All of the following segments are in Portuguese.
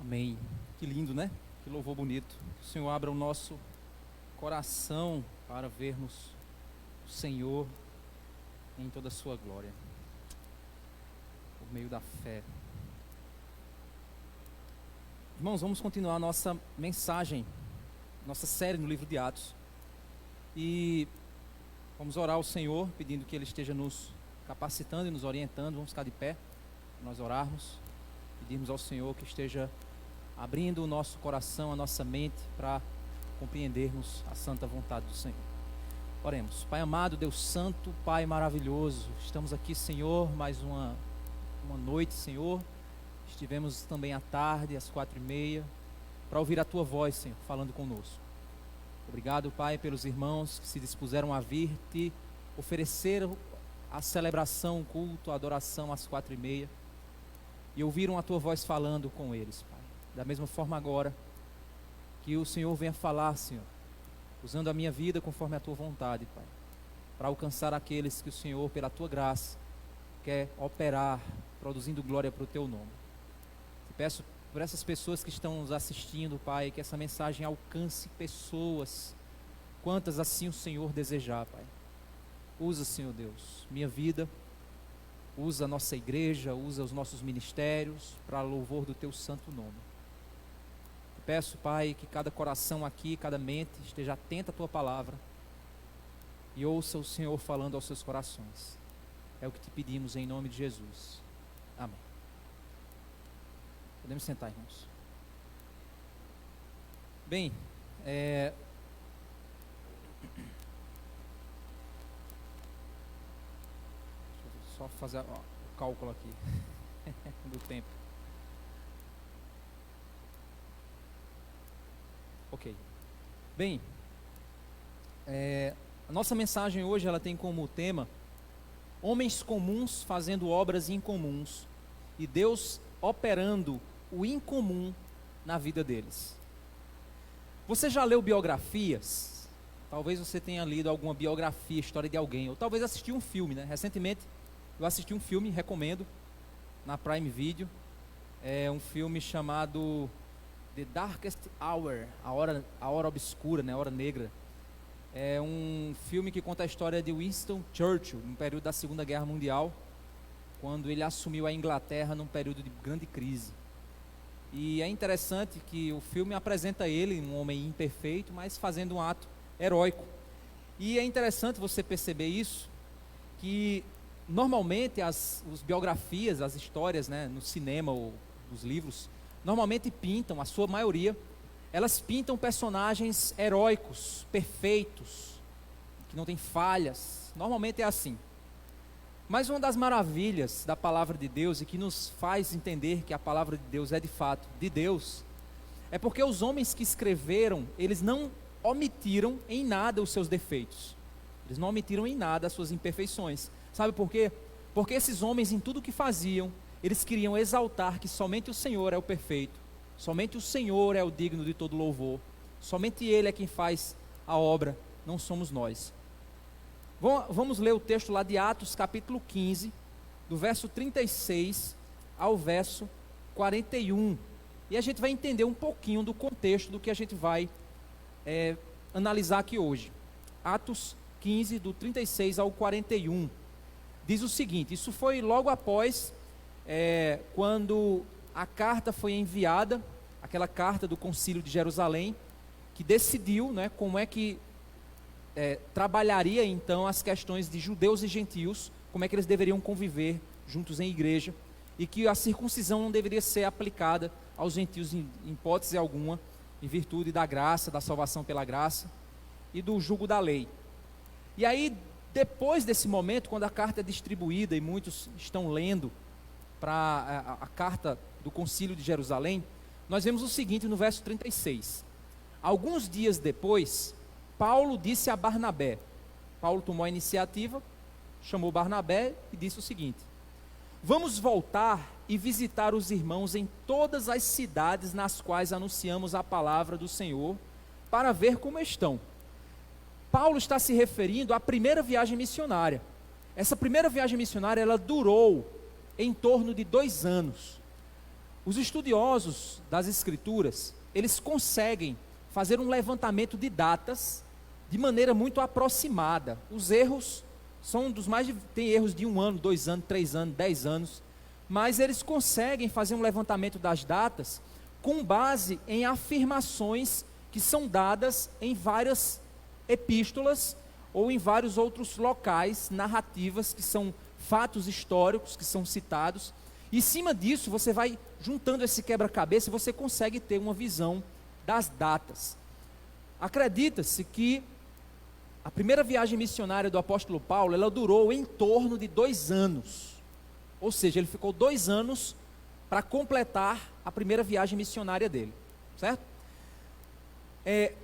Amém. Que lindo, né? Que louvor bonito. Que o Senhor abra o nosso coração para vermos o Senhor em toda a sua glória, por meio da fé. Irmãos, vamos continuar a nossa mensagem, nossa série no livro de Atos. E vamos orar ao Senhor, pedindo que Ele esteja nos capacitando e nos orientando. Vamos ficar de pé, para nós orarmos. Pedirmos ao Senhor que esteja abrindo o nosso coração, a nossa mente, para compreendermos a santa vontade do Senhor. Oremos. Pai amado, Deus santo, Pai maravilhoso, estamos aqui, Senhor, mais uma noite, Senhor. Estivemos também à tarde, às 4h30, para ouvir a Tua voz, Senhor, falando conosco. Obrigado, Pai, pelos irmãos que se dispuseram a vir Te oferecer a celebração, o culto, a adoração às 4h30 e ouviram a Tua voz falando com eles, Pai. Da mesma forma agora, que o Senhor venha falar, Senhor, usando a minha vida conforme a Tua vontade, Pai, para alcançar aqueles que o Senhor, pela Tua graça, quer operar, produzindo glória para o Teu nome. Te peço por essas pessoas que estão nos assistindo, Pai, que essa mensagem alcance pessoas, quantas assim o Senhor desejar, Pai. Usa, Senhor Deus, minha vida, usa a nossa igreja, usa os nossos ministérios, para louvor do Teu santo nome. Te peço, Pai, que cada coração aqui, cada mente, esteja atenta à Tua palavra e ouça o Senhor falando aos seus corações. É o que te pedimos em nome de Jesus. Amém. Podemos sentar, irmãos. Bem, deixa eu só fazer o cálculo aqui do tempo. Ok. Bem, a nossa mensagem hoje ela tem como tema homens comuns fazendo obras incomuns e Deus operando o incomum na vida deles. Você já leu biografias? Talvez você tenha lido alguma biografia, história de alguém, ou talvez assistiu um filme, né? Recentemente eu assisti um filme, recomendo, na Prime Video. É um filme chamado The Darkest Hour, a hora obscura, né? A hora negra. É um filme que conta a história de Winston Churchill, no período da Segunda Guerra Mundial, quando ele assumiu a Inglaterra num período de grande crise. E é interessante que o filme apresenta ele, um homem imperfeito, mas fazendo um ato heróico. E é interessante você perceber isso, que normalmente as biografias, as histórias, né, no cinema ou nos livros, normalmente pintam, a sua maioria, elas pintam personagens heróicos, perfeitos, que não têm falhas. Normalmente é assim. Mas uma das maravilhas da palavra de Deus e que nos faz entender que a palavra de Deus é de fato de Deus, é porque os homens que escreveram, eles não omitiram em nada os seus defeitos. Eles não omitiram em nada as suas imperfeições. Sabe por quê? Porque esses homens, em tudo que faziam, eles queriam exaltar que somente o Senhor é o perfeito, somente o Senhor é o digno de todo louvor, somente Ele é quem faz a obra, não somos nós. Vamos ler o texto lá de Atos capítulo 15, do verso 36 ao verso 41. E a gente vai entender um pouquinho do contexto do que a gente vai analisar aqui hoje. Atos 15, do 36 ao 41. Diz o seguinte: isso foi logo após quando a carta foi enviada, aquela carta do Concílio de Jerusalém, que decidiu, né, como é que trabalharia então as questões de judeus e gentios, como é que eles deveriam conviver juntos em igreja, e que a circuncisão não deveria ser aplicada aos gentios em hipótese alguma, em virtude da graça, da salvação pela graça e do jugo da lei. E aí, depois desse momento, quando a carta é distribuída e muitos estão lendo para a carta do Concílio de Jerusalém, nós vemos o seguinte no verso 36. Alguns dias depois, Paulo disse a Barnabé, Paulo tomou a iniciativa, chamou Barnabé e disse o seguinte: vamos voltar e visitar os irmãos em todas as cidades nas quais anunciamos a palavra do Senhor, para ver como estão. Paulo está se referindo à primeira viagem missionária. Essa primeira viagem missionária, ela durou em torno de 2 anos. Os estudiosos das Escrituras, eles conseguem fazer um levantamento de datas de maneira muito aproximada. Os erros são dos mais... Tem erros de 1 ano, 2 anos, 3 anos, 10 anos, mas eles conseguem fazer um levantamento das datas com base em afirmações que são dadas em várias epístolas ou em vários outros locais, narrativas, que são fatos históricos que são citados. E em cima disso, você vai juntando esse quebra-cabeça e você consegue ter uma visão das datas. Acredita-se que a primeira viagem missionária do apóstolo Paulo, ela durou em torno de 2 anos. Ou seja, ele ficou 2 anos para completar a primeira viagem missionária dele, certo?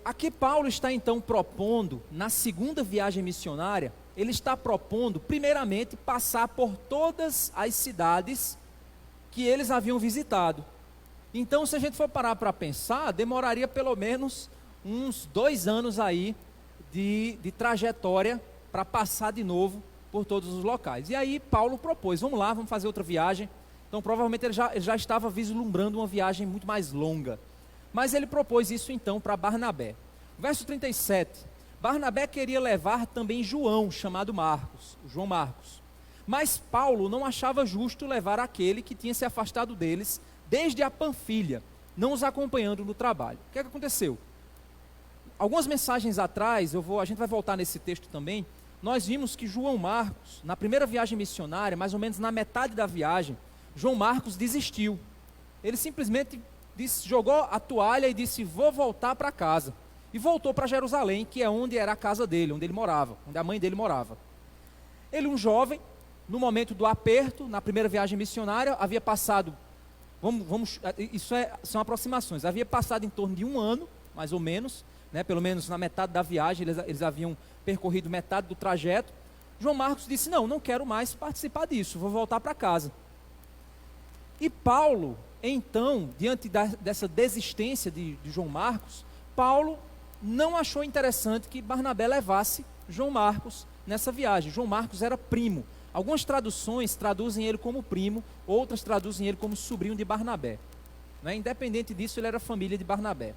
Aqui Paulo está então propondo, na segunda viagem missionária, ele está propondo, primeiramente, passar por todas as cidades que eles haviam visitado. Então, se a gente for parar para pensar, demoraria pelo menos uns 2 anos aí de trajetória para passar de novo por todos os locais. E aí Paulo propôs, vamos lá, vamos fazer outra viagem. Então provavelmente ele já estava vislumbrando uma viagem muito mais longa. Mas ele propôs isso então para Barnabé. Verso 37, Barnabé queria levar também João, chamado Marcos, João Marcos. Mas Paulo não achava justo levar aquele que tinha se afastado deles desde a Panfilha, não os acompanhando no trabalho. O que aconteceu? Algumas mensagens atrás, a gente vai voltar nesse texto também, nós vimos que João Marcos, na primeira viagem missionária, mais ou menos na metade da viagem, João Marcos desistiu. Ele simplesmente jogou a toalha e disse, vou voltar para casa. E voltou para Jerusalém, que é onde era a casa dele, onde ele morava, onde a mãe dele morava. Ele, um jovem, no momento do aperto, na primeira viagem missionária, havia passado, são aproximações, havia passado em torno de 1 ano, mais ou menos, pelo menos na metade da viagem, eles haviam percorrido metade do trajeto. João Marcos disse, não quero mais participar disso, vou voltar para casa. E Paulo, então, diante dessa desistência de João Marcos, Paulo não achou interessante que Barnabé levasse João Marcos nessa viagem. João Marcos era primo. Algumas traduções traduzem ele como primo, outras traduzem ele como sobrinho de Barnabé. Independente disso, ele era família de Barnabé.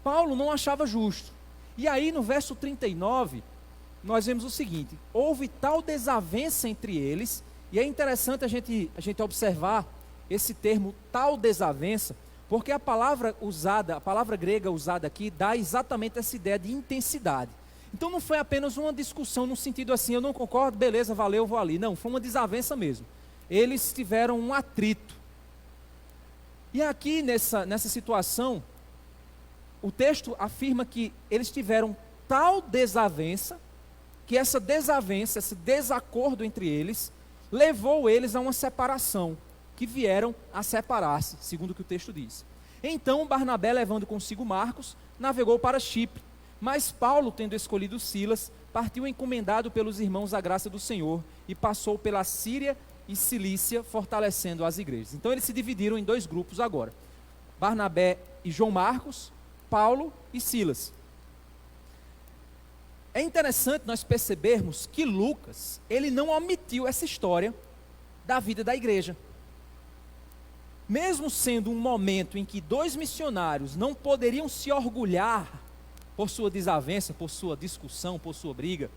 Paulo não achava justo. E aí no verso 39, nós vemos o seguinte, houve tal desavença entre eles, e é interessante a gente observar esse termo tal desavença, porque a palavra grega usada aqui, dá exatamente essa ideia de intensidade. Então não foi apenas uma discussão no sentido assim, eu não concordo, beleza, valeu, vou ali. Não, foi uma desavença mesmo. Eles tiveram um atrito. E aqui nessa situação, o texto afirma que eles tiveram tal desavença, que essa desavença, esse desacordo entre eles, levou eles a uma separação, que vieram a separar-se, segundo o que o texto diz. Então Barnabé, levando consigo Marcos, navegou para Chipre, mas Paulo, tendo escolhido Silas, partiu encomendado pelos irmãos à graça do Senhor, e passou pela Síria e Cilícia, fortalecendo as igrejas. Então eles se dividiram em 2 grupos agora, Barnabé e João Marcos, Paulo e Silas. É interessante nós percebermos que Lucas, ele não omitiu essa história da vida da igreja. Mesmo sendo um momento em que 2 missionários não poderiam se orgulhar por sua desavença, por sua discussão, por sua briga,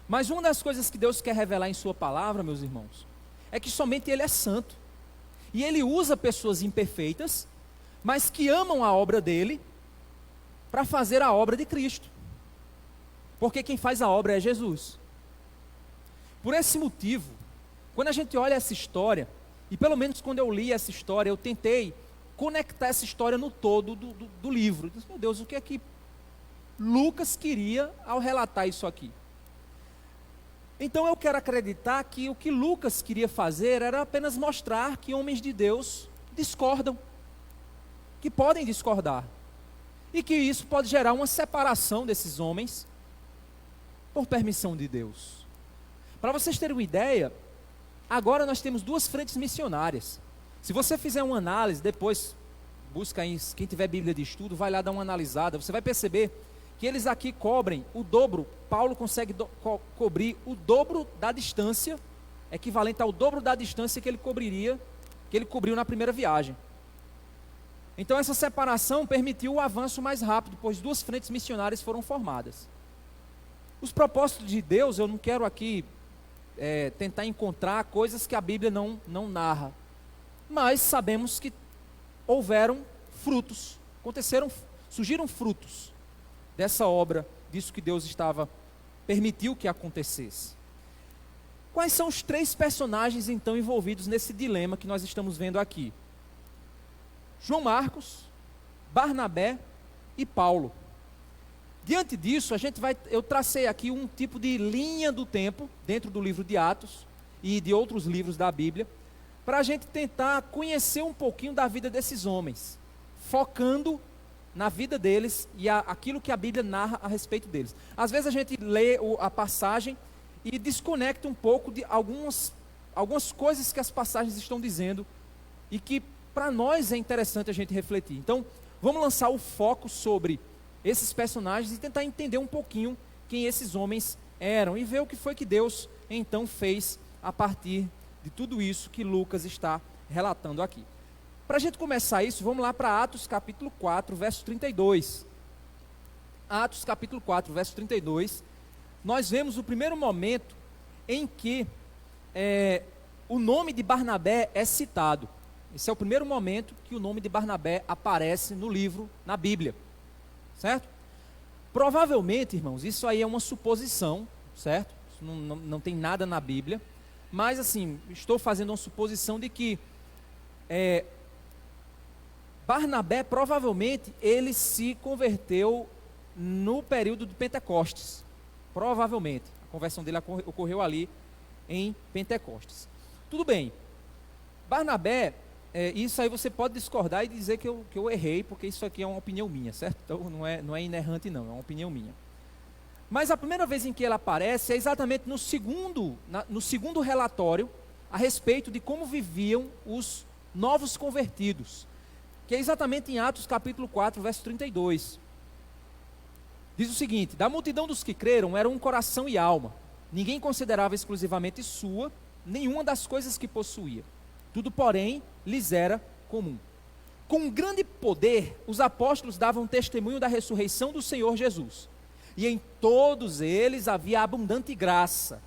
mas uma das coisas que Deus quer revelar em sua palavra, meus irmãos, é que somente Ele é santo. E Ele usa pessoas imperfeitas, mas que amam a obra dEle, para fazer a obra de Cristo. Porque quem faz a obra é Jesus. Por esse motivo, quando a gente olha essa história, e pelo menos quando eu li essa história, eu tentei conectar essa história no todo do livro. Eu disse, meu Deus, o que é que Lucas queria ao relatar isso aqui? Então eu quero acreditar que o que Lucas queria fazer era apenas mostrar que homens de Deus discordam, que podem discordar, e que isso pode gerar uma separação desses homens por permissão de Deus. Para vocês terem uma ideia, agora nós temos 2 frentes missionárias. Se você fizer uma análise, depois busca aí, quem tiver Bíblia de estudo, vai lá dar uma analisada, você vai perceber que eles aqui cobrem o dobro. Paulo consegue cobrir o dobro da distância, equivalente ao dobro da distância que ele cobriria que ele cobriu na primeira viagem. Então essa separação permitiu o avanço mais rápido, pois 2 frentes missionárias foram formadas. Os propósitos de Deus, eu não quero aqui tentar encontrar coisas que a Bíblia não narra, mas sabemos que houveram frutos, surgiram frutos dessa obra, disso que Deus permitiu que acontecesse. Quais são os 3 personagens então envolvidos nesse dilema que nós estamos vendo aqui? João Marcos, Barnabé e Paulo. Diante disso, eu tracei aqui um tipo de linha do tempo, dentro do livro de Atos e de outros livros da Bíblia, para a gente tentar conhecer um pouquinho da vida desses homens, focando na vida deles e aquilo que a Bíblia narra a respeito deles. Às vezes a gente lê a passagem e desconecta um pouco de algumas coisas que as passagens estão dizendo e que para nós é interessante a gente refletir. Então, vamos lançar o foco sobre esses personagens e tentar entender um pouquinho quem esses homens eram e ver o que foi que Deus então fez a partir de tudo isso que Lucas está relatando aqui. Para a gente começar isso, vamos lá para Atos capítulo 4, verso 32. Atos capítulo 4, verso 32, nós vemos o primeiro momento em que o nome de Barnabé é citado. Esse é o primeiro momento que o nome de Barnabé aparece no livro, na Bíblia, certo? Provavelmente, irmãos, isso aí é uma suposição, certo? Isso não tem nada na Bíblia, mas assim, estou fazendo uma suposição de que Barnabé, provavelmente, ele se converteu no período de Pentecostes, provavelmente, a conversão dele ocorreu ali em Pentecostes. Tudo bem, Barnabé, isso aí você pode discordar e dizer que eu errei, porque isso aqui é uma opinião minha, certo? Então não é inerrante não, é uma opinião minha. Mas a primeira vez em que ela aparece é exatamente no segundo relatório a respeito de como viviam os novos convertidos, que é exatamente em Atos capítulo 4, verso 32. Diz o seguinte: da multidão dos que creram era um coração e alma, ninguém considerava exclusivamente sua nenhuma das coisas que possuía. Tudo, porém, lhes era comum. Com grande poder, os apóstolos davam testemunho da ressurreição do Senhor Jesus. E em todos eles havia abundante graça.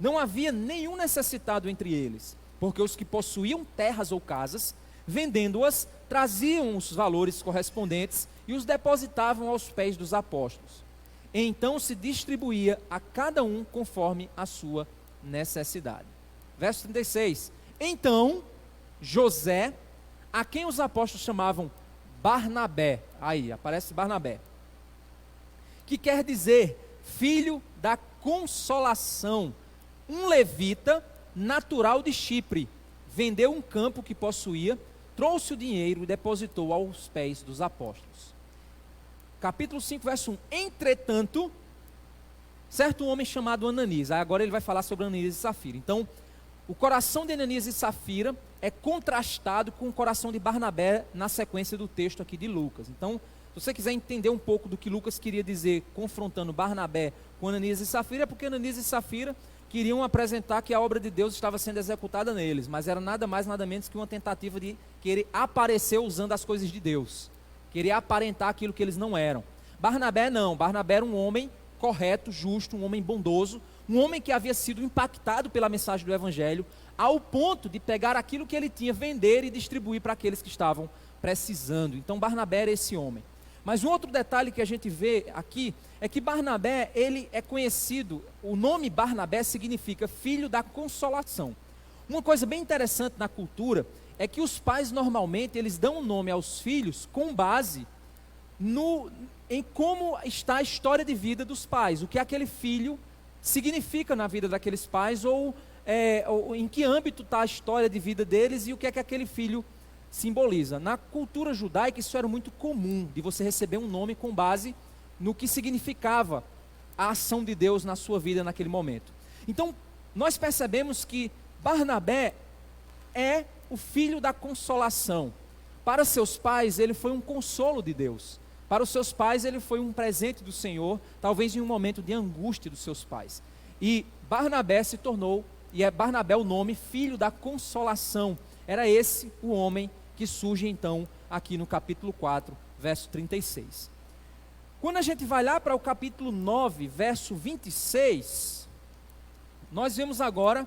Não havia nenhum necessitado entre eles, porque os que possuíam terras ou casas, vendendo-as, traziam os valores correspondentes e os depositavam aos pés dos apóstolos. E então se distribuía a cada um conforme a sua necessidade. Verso 36. Então, José, a quem os apóstolos chamavam Barnabé, aí aparece Barnabé, que quer dizer filho da consolação, um levita natural de Chipre, vendeu um campo que possuía, trouxe o dinheiro e depositou aos pés dos apóstolos. Capítulo 5, verso 1. Entretanto, certo homem chamado Ananias, agora ele vai falar sobre Ananias e Safira. Então, o coração de Ananias e Safira é contrastado com o coração de Barnabé na sequência do texto aqui de Lucas. Então, se você quiser entender um pouco do que Lucas queria dizer, confrontando Barnabé com Ananias e Safira, é porque Ananias e Safira queriam apresentar que a obra de Deus estava sendo executada neles, mas era nada mais, nada menos que uma tentativa de querer aparecer usando as coisas de Deus, querer aparentar aquilo que eles não eram. Barnabé não, Barnabé era um homem correto, justo, um homem bondoso, um homem que havia sido impactado pela mensagem do Evangelho, ao ponto de pegar aquilo que ele tinha, vender e distribuir para aqueles que estavam precisando. Então Barnabé era esse homem. Mas um outro detalhe que a gente vê aqui é que Barnabé, ele é conhecido, o nome Barnabé significa filho da consolação. Uma coisa bem interessante na cultura é que os pais normalmente eles dão o nome aos filhos com base em como está a história de vida dos pais, o que aquele filho significa na vida daqueles pais, ou em que âmbito está a história de vida deles e o que é que aquele filho simboliza. Na cultura judaica isso era muito comum, de você receber um nome com base no que significava a ação de Deus na sua vida naquele momento. Então, nós percebemos que Barnabé é o filho da consolação. Para seus pais, ele foi um consolo de Deus. Para os seus pais, ele foi um presente do Senhor, talvez em um momento de angústia dos seus pais. E Barnabé se tornou, e é Barnabé o nome, filho da consolação. Era esse o homem que surge então aqui no capítulo 4, verso 36. Quando a gente vai lá para o capítulo 9, verso 26, nós vemos agora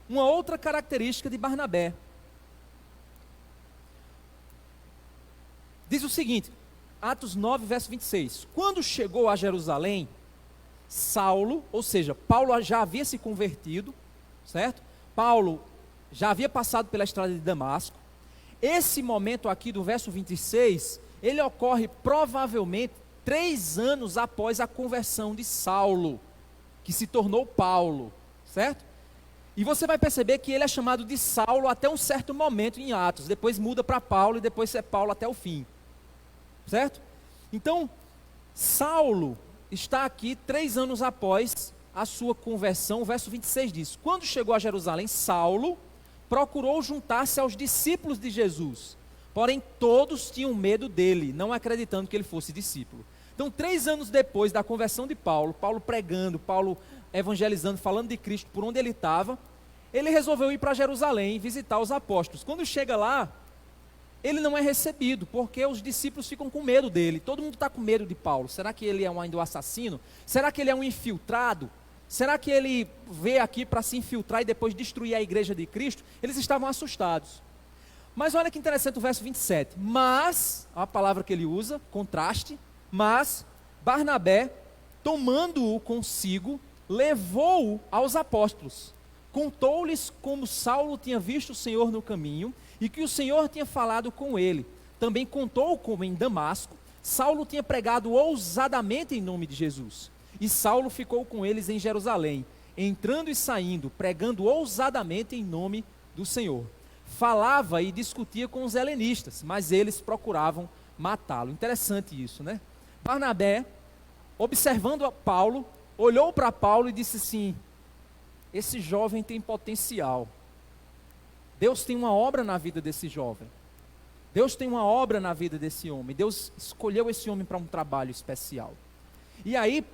uma outra característica de Barnabé. Diz o seguinte, Atos 9, verso 26. Quando chegou a Jerusalém, Saulo, ou seja, Paulo já havia se convertido, certo? Paulo já havia passado pela estrada de Damasco. Esse momento aqui do verso 26, ele ocorre provavelmente 3 anos após a conversão de Saulo, que se tornou Paulo, certo? E você vai perceber que ele é chamado de Saulo até um certo momento em Atos, depois muda para Paulo e depois é Paulo até o fim, certo? Então, Saulo está aqui 3 anos após a sua conversão. O verso 26 diz: quando chegou a Jerusalém, Saulo procurou juntar-se aos discípulos de Jesus, porém todos tinham medo dele, não acreditando que ele fosse discípulo. Então, 3 anos depois da conversão de Paulo, Paulo pregando, Paulo evangelizando, falando de Cristo por onde ele estava, ele resolveu ir para Jerusalém visitar os apóstolos. Quando chega lá, ele não é recebido, porque os discípulos ficam com medo dele. Todo mundo está com medo de Paulo. Será que ele é ainda um assassino? Será que ele é um infiltrado? Será que ele veio aqui para se infiltrar e depois destruir a igreja de Cristo? Eles estavam assustados. Mas olha que interessante o verso 27. Mas, a palavra que ele usa, contraste, mas Barnabé, tomando-o consigo, levou-o aos apóstolos. Contou-lhes como Saulo tinha visto o Senhor no caminho e que o Senhor tinha falado com ele. Também contou como em Damasco Saulo tinha pregado ousadamente em nome de Jesus. E Saulo ficou com eles em Jerusalém, entrando e saindo, pregando ousadamente em nome do Senhor. Falava e discutia com os helenistas, mas eles procuravam matá-lo. Interessante isso, né? Barnabé, observando a Paulo, olhou para Paulo e disse assim: esse jovem tem potencial. Deus tem uma obra na vida desse jovem. Deus tem uma obra na vida desse homem. Deus escolheu esse homem para um trabalho especial. E aí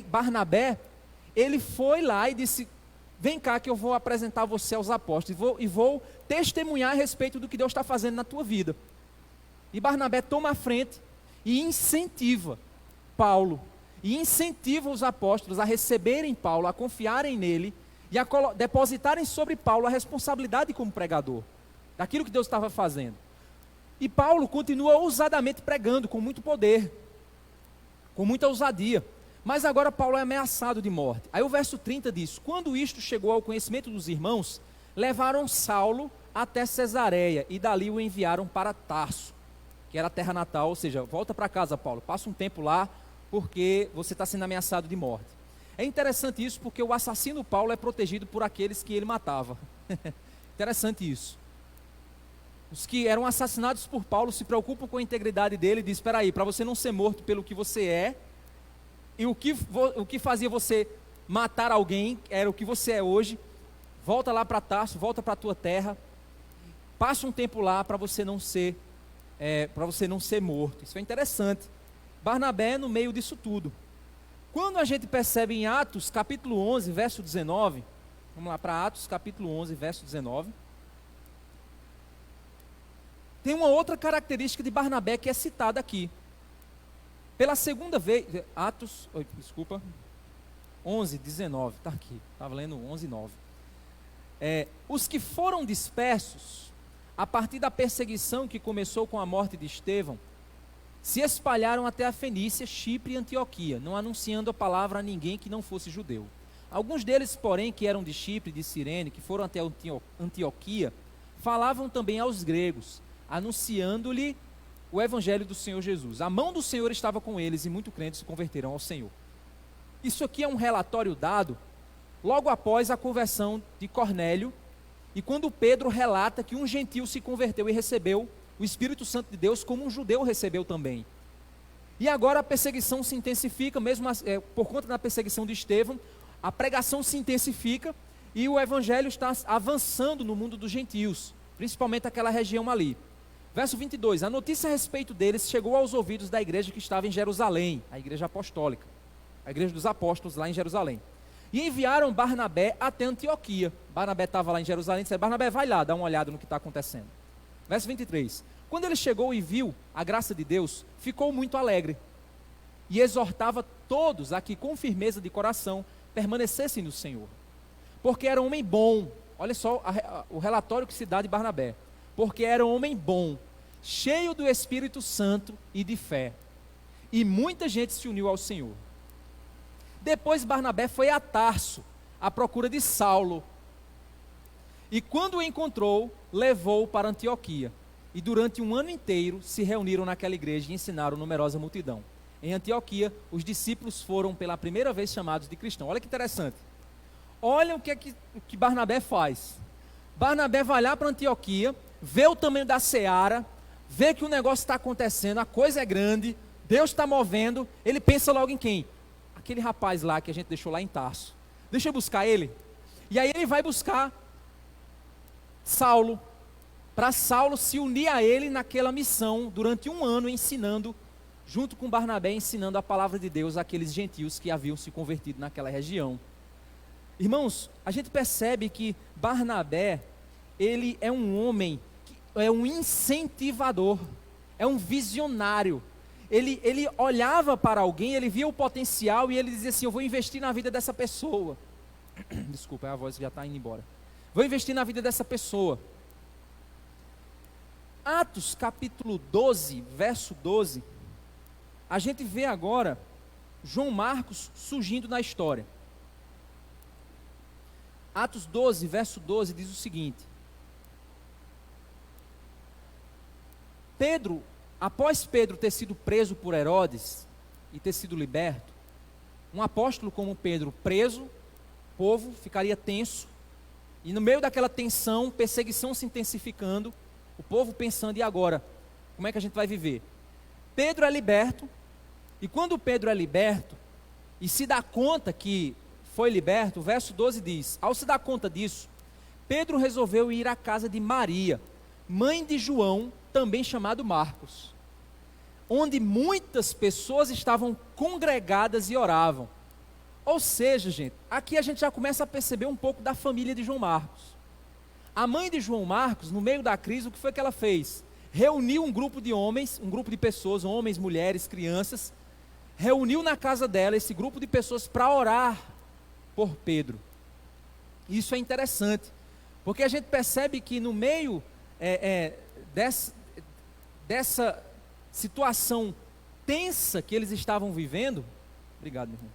Barnabé, ele foi lá e disse: vem cá que eu vou apresentar você aos apóstolos e vou testemunhar a respeito do que Deus está fazendo na tua vida. E Barnabé toma a frente e incentiva Paulo, e incentiva os apóstolos a receberem Paulo, a confiarem nele e a depositarem sobre Paulo a responsabilidade como pregador, daquilo que Deus estava fazendo. E Paulo continua ousadamente pregando, com muito poder, com muita ousadia. Mas agora Paulo é ameaçado de morte. Aí o verso 30 diz: quando isto chegou ao conhecimento dos irmãos, levaram Saulo até Cesareia e dali o enviaram para Tarso, que era a terra natal. Ou seja, volta para casa, Paulo, passa um tempo lá, porque você está sendo ameaçado de morte. É interessante isso, porque o assassino Paulo é protegido por aqueles que ele matava. Interessante isso. Os que eram assassinados por Paulo se preocupam com a integridade dele e dizem: espera aí, para você não ser morto pelo que você é, e o que fazia você matar alguém, era o que você é hoje, volta lá para Tarso, volta para a tua terra, passa um tempo lá para você não ser morto. Isso é interessante. Barnabé no meio disso tudo. Quando a gente percebe em Atos capítulo 11, verso 19, vamos lá para Atos capítulo 11, verso 19, tem uma outra característica de Barnabé que é citada aqui. Pela segunda vez, 11, 19, está aqui, estava lendo 11, 9. Os que foram dispersos, a partir da perseguição que começou com a morte de Estevão, se espalharam até a Fenícia, Chipre e Antioquia, não anunciando a palavra a ninguém que não fosse judeu. Alguns deles, porém, que eram de Chipre e de Cirene, que foram até Antioquia, falavam também aos gregos, anunciando-lhe o evangelho do Senhor Jesus. A mão do Senhor estava com eles e muitos crentes se converteram ao Senhor. Isso aqui é um relatório dado logo após a conversão de Cornélio, e quando Pedro relata que um gentil se converteu e recebeu o Espírito Santo de Deus como um judeu recebeu também. E agora a perseguição se intensifica, mesmo por conta da perseguição de Estevão, a pregação se intensifica e o evangelho está avançando no mundo dos gentios, principalmente aquela região ali. Verso 22, a notícia a respeito deles chegou aos ouvidos da igreja que estava em Jerusalém, a igreja apostólica, a igreja dos apóstolos lá em Jerusalém. e enviaram Barnabé até Antioquia. Barnabé estava lá em Jerusalém e disse: Barnabé, vai lá, dá uma olhada no que está acontecendo. Verso 23. Quando ele chegou e viu a graça de Deus, ficou muito alegre, e exortava todos a que com firmeza de coração permanecessem no Senhor, porque era homem bom. Olha só o relatório que se dá de Barnabé: porque era homem bom, cheio do Espírito Santo e de fé, e muita gente se uniu ao Senhor. Depois Barnabé foi a Tarso, à procura de Saulo, e quando o encontrou, levou-o para Antioquia, e durante um ano inteiro se reuniram naquela igreja e ensinaram numerosa multidão. Em Antioquia, os discípulos foram pela primeira vez chamados de cristãos. Olha que interessante. Olha o que Barnabé faz. Barnabé vai lá para Antioquia, vê o tamanho da seara, vê que o negócio está acontecendo, a coisa é grande, Deus está movendo. Ele pensa logo em quem? Aquele rapaz lá que a gente deixou lá em Tarso. Deixa eu buscar ele. E aí ele vai buscar Saulo, para Saulo se unir a ele naquela missão, durante um ano ensinando, junto com Barnabé, ensinando a palavra de Deus àqueles gentios que haviam se convertido naquela região. Irmãos, a gente percebe que Barnabé, ele é um homem, é um incentivador, é um visionário. Ele olhava para alguém, ele via o potencial e ele dizia assim: eu vou investir na vida dessa pessoa. Desculpa, a voz já está indo embora. Vou investir na vida dessa pessoa. Atos capítulo 12, verso 12, a gente vê agora João Marcos surgindo na história. Atos 12, verso 12 diz o seguinte: após Pedro ter sido preso por Herodes e ter sido liberto, um apóstolo como Pedro preso, o povo ficaria tenso, e no meio daquela tensão, perseguição se intensificando, o povo pensando: e agora? Como é que a gente vai viver? Pedro é liberto, e quando Pedro é liberto, e se dá conta que foi liberto, o verso 12 diz: ao se dar conta disso, Pedro resolveu ir à casa de Maria, mãe de João, também chamado Marcos, onde muitas pessoas estavam congregadas e oravam. Ou seja, gente, aqui a gente já começa a perceber um pouco da família de João Marcos. A mãe de João Marcos, no meio da crise, o que foi que ela fez? Reuniu um grupo de homens, um grupo de pessoas, homens, mulheres, crianças, reuniu na casa dela esse grupo de pessoas para orar por Pedro. Isso é interessante, porque a gente percebe que no meio dessa situação tensa que eles estavam vivendo. Obrigado, meu irmão.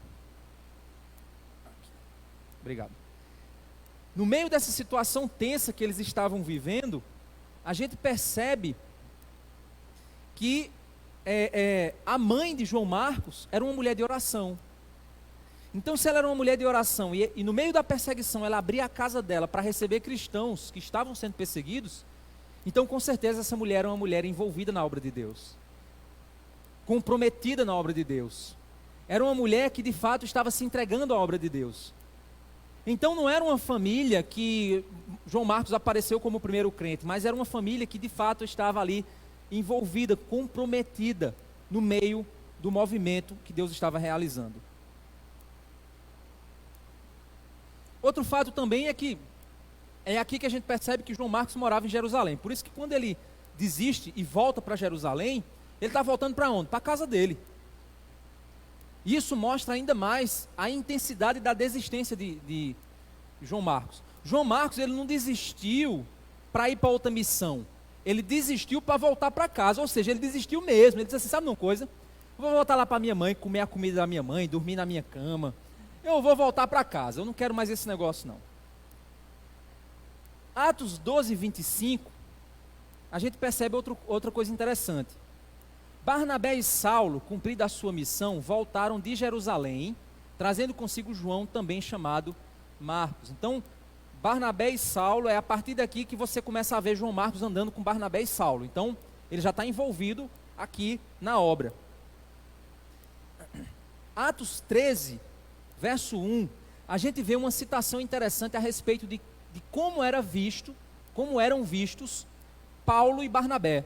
Obrigado. No meio dessa situação tensa que eles estavam vivendo, a gente percebe que a mãe de João Marcos era uma mulher de oração. Então, se ela era uma mulher de oração e no meio da perseguição ela abria a casa dela para receber cristãos que estavam sendo perseguidos, então com certeza essa mulher era uma mulher envolvida na obra de Deus, comprometida na obra de Deus. Era uma mulher que de fato estava se entregando à obra de Deus. Então não era uma família que João Marcos apareceu como o primeiro crente, mas era uma família que de fato estava ali envolvida, comprometida no meio do movimento que Deus estava realizando. Outro fato também é que é aqui que a gente percebe que João Marcos morava em Jerusalém. Por isso que quando ele desiste e volta para Jerusalém, ele está voltando para onde? Para a casa dele. Isso mostra ainda mais a intensidade da desistência de João Marcos. João Marcos, ele não desistiu para ir para outra missão. Ele desistiu para voltar para casa. Ou seja, ele desistiu mesmo. Ele disse assim: sabe uma coisa? Eu vou voltar lá para minha mãe, comer a comida da minha mãe, dormir na minha cama. Eu vou voltar para casa. Eu não quero mais esse negócio, não. Atos 12, 25, a gente percebe outra coisa interessante. Barnabé e Saulo, cumprida a sua missão, voltaram de Jerusalém, trazendo consigo João, também chamado Marcos. Então, Barnabé e Saulo, é a partir daqui que você começa a ver João Marcos andando com Barnabé e Saulo. Então, ele já está envolvido aqui na obra. Atos 13, verso 1, a gente vê uma citação interessante a respeito de como eram vistos Paulo e Barnabé.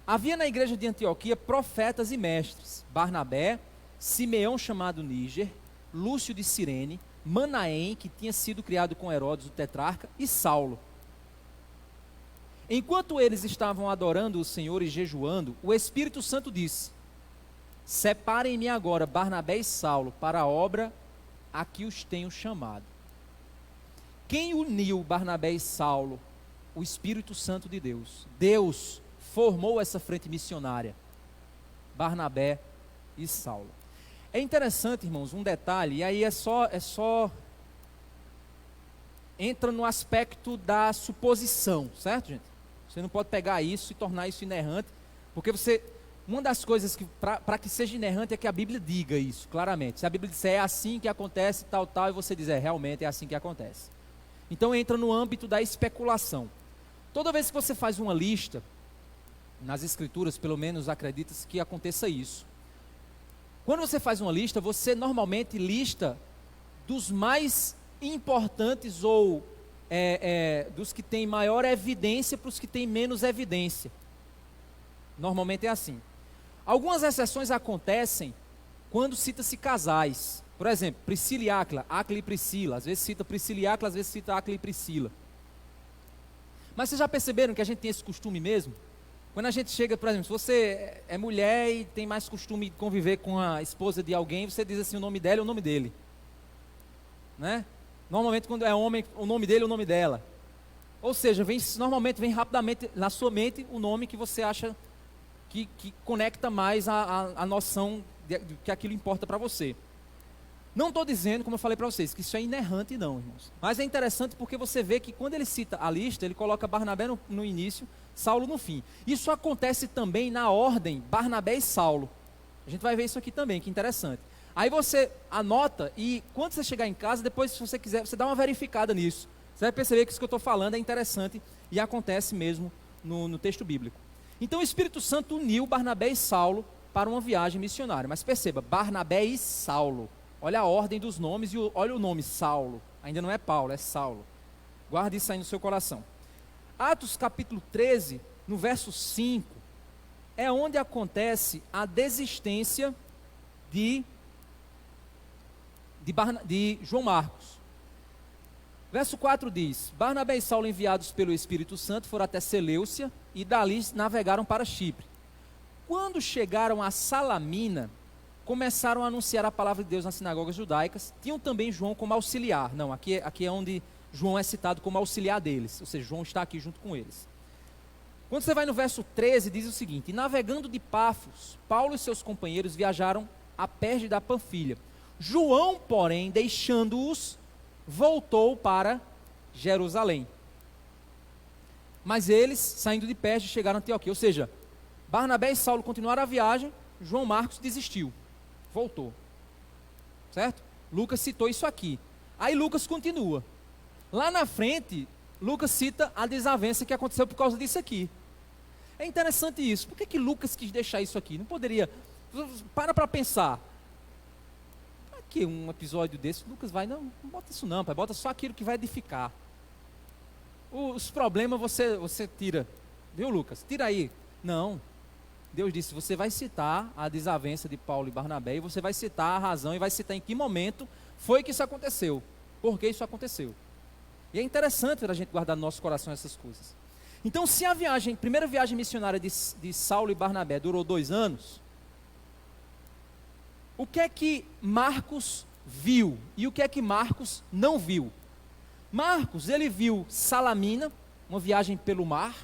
Havia na igreja de Antioquia profetas e mestres: Barnabé, Simeão chamado Níger, Lúcio de Cirene, Manaém, que tinha sido criado com Herodes, o tetrarca, e Saulo. Enquanto eles estavam adorando o Senhor e jejuando, o Espírito Santo disse: separem-me agora Barnabé e Saulo para a obra a que os tenho chamado. Quem uniu Barnabé e Saulo? O Espírito Santo de Deus. Deus formou essa frente missionária, Barnabé e Saulo. É interessante, irmãos, um detalhe, e aí é só entra no aspecto da suposição, certo, gente? Você não pode pegar isso e tornar isso inerrante, porque uma das coisas que, para que seja inerrante, é que a Bíblia diga isso, claramente. Se a Bíblia disser é assim que acontece, tal, e você dizer realmente é assim que acontece. Então entra no âmbito da especulação. Toda vez que você faz uma lista, nas Escrituras, pelo menos acredita-se que aconteça isso. Quando você faz uma lista, você normalmente lista dos mais importantes ou dos que têm maior evidência para os que têm menos evidência. Normalmente é assim. Algumas exceções acontecem quando cita-se casais. Por exemplo, Priscila e Áquila, Áquila e Priscila. Às vezes cita Priscila e Áquila, às vezes cita Áquila e Priscila. Mas vocês já perceberam que a gente tem esse costume mesmo? Quando a gente chega, por exemplo, se você é mulher e tem mais costume de conviver com a esposa de alguém, você diz assim o nome dela e o nome dele. Né? Normalmente quando é homem, o nome dele e o nome dela. Ou seja, normalmente vem rapidamente na sua mente o nome que você acha que conecta mais a noção de que aquilo importa para você. Não estou dizendo, como eu falei para vocês, que isso é inerrante não, irmãos. Mas é interessante porque você vê que quando ele cita a lista, ele coloca Barnabé no início, Saulo no fim. Isso acontece também na ordem Barnabé e Saulo. A gente vai ver isso aqui também, que interessante. Aí você anota e quando você chegar em casa, depois se você quiser, você dá uma verificada nisso. Você vai perceber que isso que eu estou falando é interessante e acontece mesmo no texto bíblico. Então o Espírito Santo uniu Barnabé e Saulo para uma viagem missionária. Mas perceba, Barnabé e Saulo. Olha a ordem dos nomes e olha o nome, Saulo. Ainda não é Paulo, é Saulo. Guarde isso aí no seu coração. Atos capítulo 13, no verso 5, é onde acontece a desistência de João Marcos. Verso 4 diz: Barnabé e Saulo, enviados pelo Espírito Santo, foram até Seleucia e dali navegaram para Chipre. Quando chegaram a Salamina, começaram a anunciar a palavra de Deus nas sinagogas judaicas. Tinham também João como auxiliar. Não, aqui é onde João é citado como auxiliar deles. Ou seja, João está aqui junto com eles. Quando você vai no verso 13, diz o seguinte: e navegando de Pafos, Paulo e seus companheiros viajaram a Perge da Panfilha. João, porém, deixando-os, voltou para Jerusalém. Mas eles, saindo de Perge, chegaram a Antioquia. Ou seja, Barnabé e Saulo continuaram a viagem, João Marcos desistiu, voltou. Certo? Lucas citou isso aqui. Aí Lucas continua. Lá na frente, Lucas cita a desavença que aconteceu por causa disso aqui. É interessante isso. Por que Lucas quis deixar isso aqui? Não poderia... Para pensar. Aqui um episódio desse, Lucas vai... Não bota isso não, pai. Bota só aquilo que vai edificar. Os problemas você tira. Viu, Lucas? Tira aí. Não. Deus disse, você vai citar a desavença de Paulo e Barnabé, e você vai citar a razão, e vai citar em que momento foi que isso aconteceu. Por que isso aconteceu. E é interessante a gente guardar no nosso coração essas coisas. Então, se a primeira viagem missionária de Saulo e Barnabé durou 2 anos, o que é que Marcos viu e o que é que Marcos não viu? Marcos, ele viu Salamina, uma viagem pelo mar,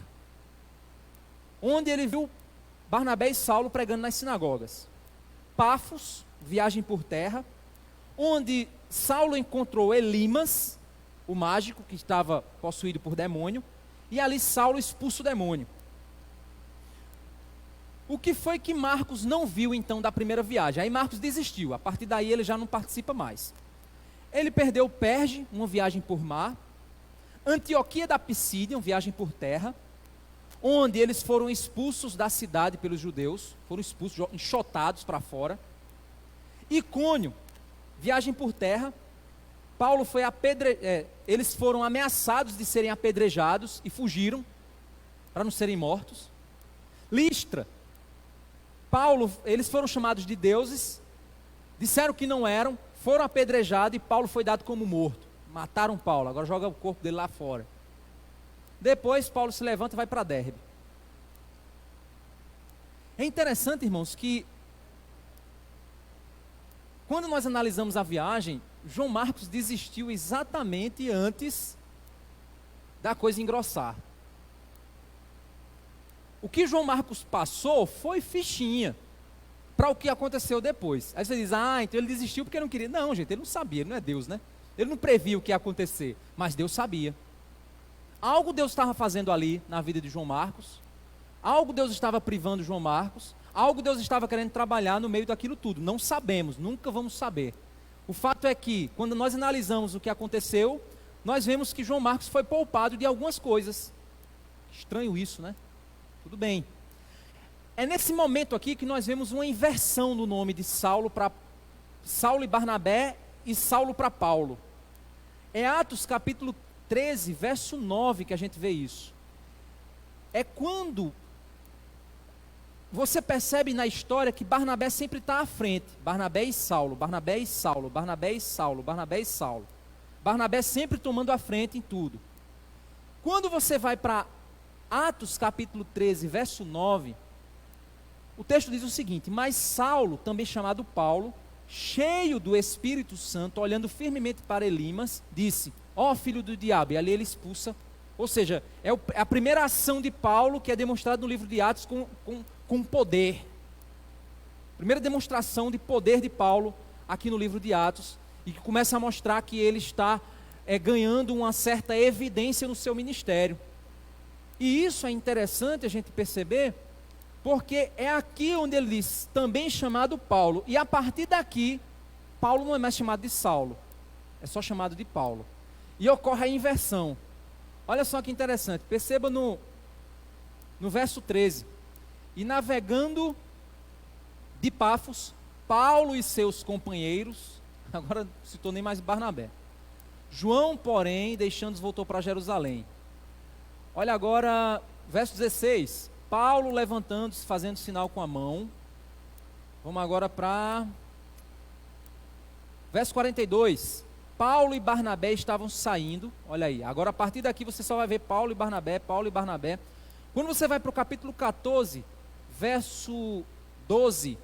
onde ele viu Barnabé e Saulo pregando nas sinagogas. Pafos, viagem por terra, onde Saulo encontrou Elimas, o mágico que estava possuído por demônio, e ali Saulo expulsa o demônio. O que foi que Marcos não viu então da primeira viagem? Aí Marcos desistiu, a partir daí ele já não participa mais. Ele perdeu Perge, uma viagem por mar, Antioquia da Pisídia, uma viagem por terra, onde eles foram expulsos da cidade pelos judeus, foram expulsos, enxotados para fora. Icônio, viagem por terra, Paulo foi eles foram ameaçados de serem apedrejados e fugiram para não serem mortos. Listra, eles foram chamados de deuses, disseram que não eram, foram apedrejados e Paulo foi dado como morto. Mataram Paulo, agora joga o corpo dele lá fora. Depois Paulo se levanta e vai para Derbe. É interessante, irmãos, que quando nós analisamos a viagem, João Marcos desistiu exatamente antes da coisa engrossar. O que João Marcos passou foi fichinha para o que aconteceu depois. Aí você diz, então ele desistiu porque não queria. Não, gente, ele não sabia, ele não é Deus, né? Ele não previa o que ia acontecer, mas Deus sabia. Algo Deus estava fazendo ali na vida de João Marcos, algo Deus estava privando João Marcos, algo Deus estava querendo trabalhar no meio daquilo tudo. Não sabemos, nunca vamos saber. O fato é que, quando nós analisamos o que aconteceu, nós vemos que João Marcos foi poupado de algumas coisas. Estranho isso, né? Tudo bem. É nesse momento aqui que nós vemos uma inversão no nome de Saulo para Saulo e Barnabé e Saulo para Paulo. É Atos capítulo 13, verso 9 que a gente vê isso. É quando você percebe na história que Barnabé sempre está à frente. Barnabé e Saulo, Barnabé e Saulo, Barnabé e Saulo, Barnabé e Saulo. Barnabé sempre tomando a frente em tudo. Quando você vai para Atos capítulo 13, verso 9, o texto diz o seguinte: mas Saulo, também chamado Paulo, cheio do Espírito Santo, olhando firmemente para Elimas, disse, ó filho do diabo, e ali ele expulsa. Ou seja, é a primeira ação de Paulo que é demonstrada no livro de Atos com poder. Primeira demonstração de poder de Paulo aqui no livro de Atos, e que começa a mostrar que ele está ganhando uma certa evidência no seu ministério. E isso é interessante a gente perceber, porque é aqui onde ele diz, também chamado Paulo, e a partir daqui, Paulo não é mais chamado de Saulo, é só chamado de Paulo. E ocorre a inversão. Olha só que interessante, perceba no verso 13, e navegando de Pafos, Paulo e seus companheiros, agora não citou nem mais Barnabé, João, porém, deixando-os, voltou para Jerusalém. Olha agora, verso 16, Paulo levantando-se, fazendo sinal com a mão. Vamos agora para verso 42, Paulo e Barnabé estavam saindo, olha aí, agora a partir daqui você só vai ver Paulo e Barnabé, Paulo e Barnabé. Quando você vai para o capítulo 14, verso 12,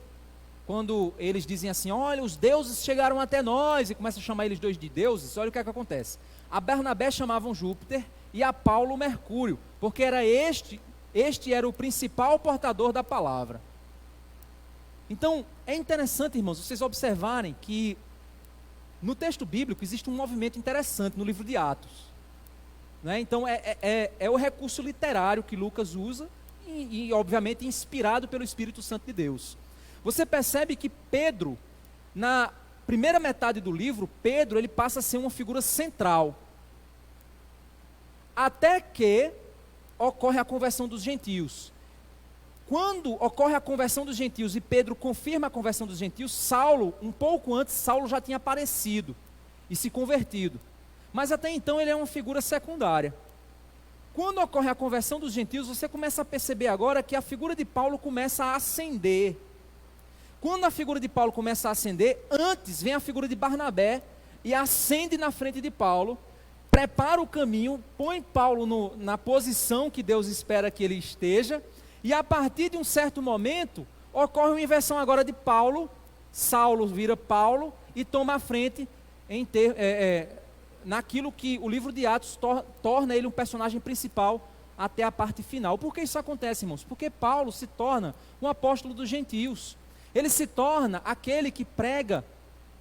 quando eles dizem assim, olha, os deuses chegaram até nós, e começam a chamar eles dois de deuses, olha o que é que acontece. A Barnabé chamavam Júpiter, e a Paulo Mercúrio, porque era este era o principal portador da palavra. Então, é interessante, irmãos, vocês observarem que no texto bíblico existe um movimento interessante no livro de Atos, né? Então, é o recurso literário que Lucas usa, e obviamente inspirado pelo Espírito Santo de Deus. Você percebe que Pedro, na primeira metade do livro, Pedro ele passa a ser uma figura central, até que ocorre a conversão dos gentios. Quando ocorre a conversão dos gentios e Pedro confirma a conversão dos gentios, Saulo, um pouco antes, Saulo já tinha aparecido e se convertido. Mas até então ele é uma figura secundária. Quando ocorre a conversão dos gentios, você começa a perceber agora que a figura de Paulo começa a ascender. Quando a figura de Paulo começa a ascender, antes vem a figura de Barnabé e ascende na frente de Paulo, prepara o caminho, põe Paulo na posição que Deus espera que ele esteja, e a partir de um certo momento, ocorre uma inversão agora de Paulo, Saulo vira Paulo, e toma a frente naquilo que o livro de Atos torna ele um personagem principal até a parte final. Por que isso acontece, irmãos? Porque Paulo se torna um apóstolo dos gentios, ele se torna aquele que prega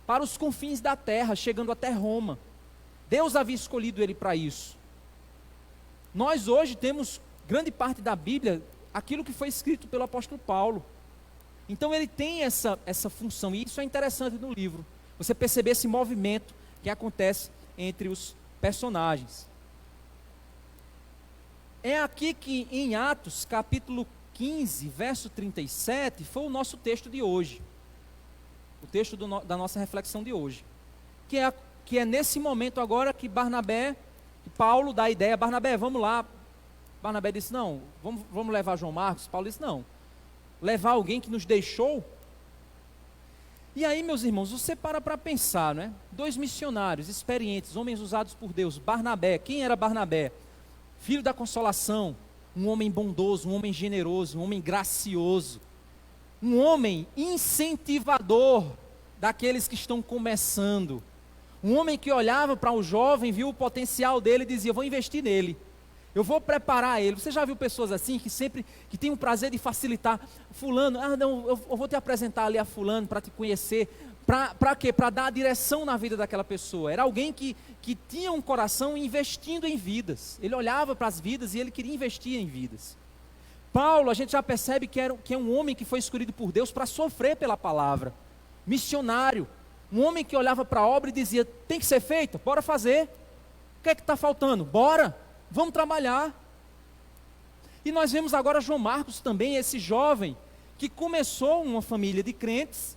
para os confins da terra, chegando até Roma. Deus havia escolhido ele para isso. Nós hoje temos grande parte da Bíblia, aquilo que foi escrito pelo apóstolo Paulo. Então ele tem essa função, e isso é interessante no livro. Você perceber esse movimento que acontece entre os personagens. É aqui que em Atos, capítulo 15, verso 37, foi o nosso texto de hoje. O texto da nossa reflexão de hoje. Que é nesse momento agora que Paulo dá a ideia, Barnabé, vamos lá. Barnabé disse, não, vamos levar João Marcos. Paulo disse, não, levar alguém que nos deixou. E aí, meus irmãos, você para pensar, né? 2 missionários experientes, homens usados por Deus. Barnabé, quem era Barnabé? Filho da consolação, um homem bondoso, um homem generoso, um homem gracioso, um homem incentivador daqueles que estão começando, um homem que olhava para o jovem, viu o potencial dele e dizia: eu vou investir nele, eu vou preparar ele. Você já viu pessoas assim, que tem o prazer de facilitar? Fulano, não, eu vou te apresentar ali a fulano para te conhecer. Para quê? Para dar a direção na vida daquela pessoa. Era alguém que tinha um coração investindo em vidas. Ele olhava para as vidas e ele queria investir em vidas. Paulo, a gente já percebe que é um homem que foi escolhido por Deus para sofrer pela palavra. Missionário. Um homem que olhava para a obra e dizia: tem que ser feito, bora fazer. O que é que está faltando? Bora, vamos trabalhar. E nós vemos agora João Marcos também, esse jovem que começou uma família de crentes,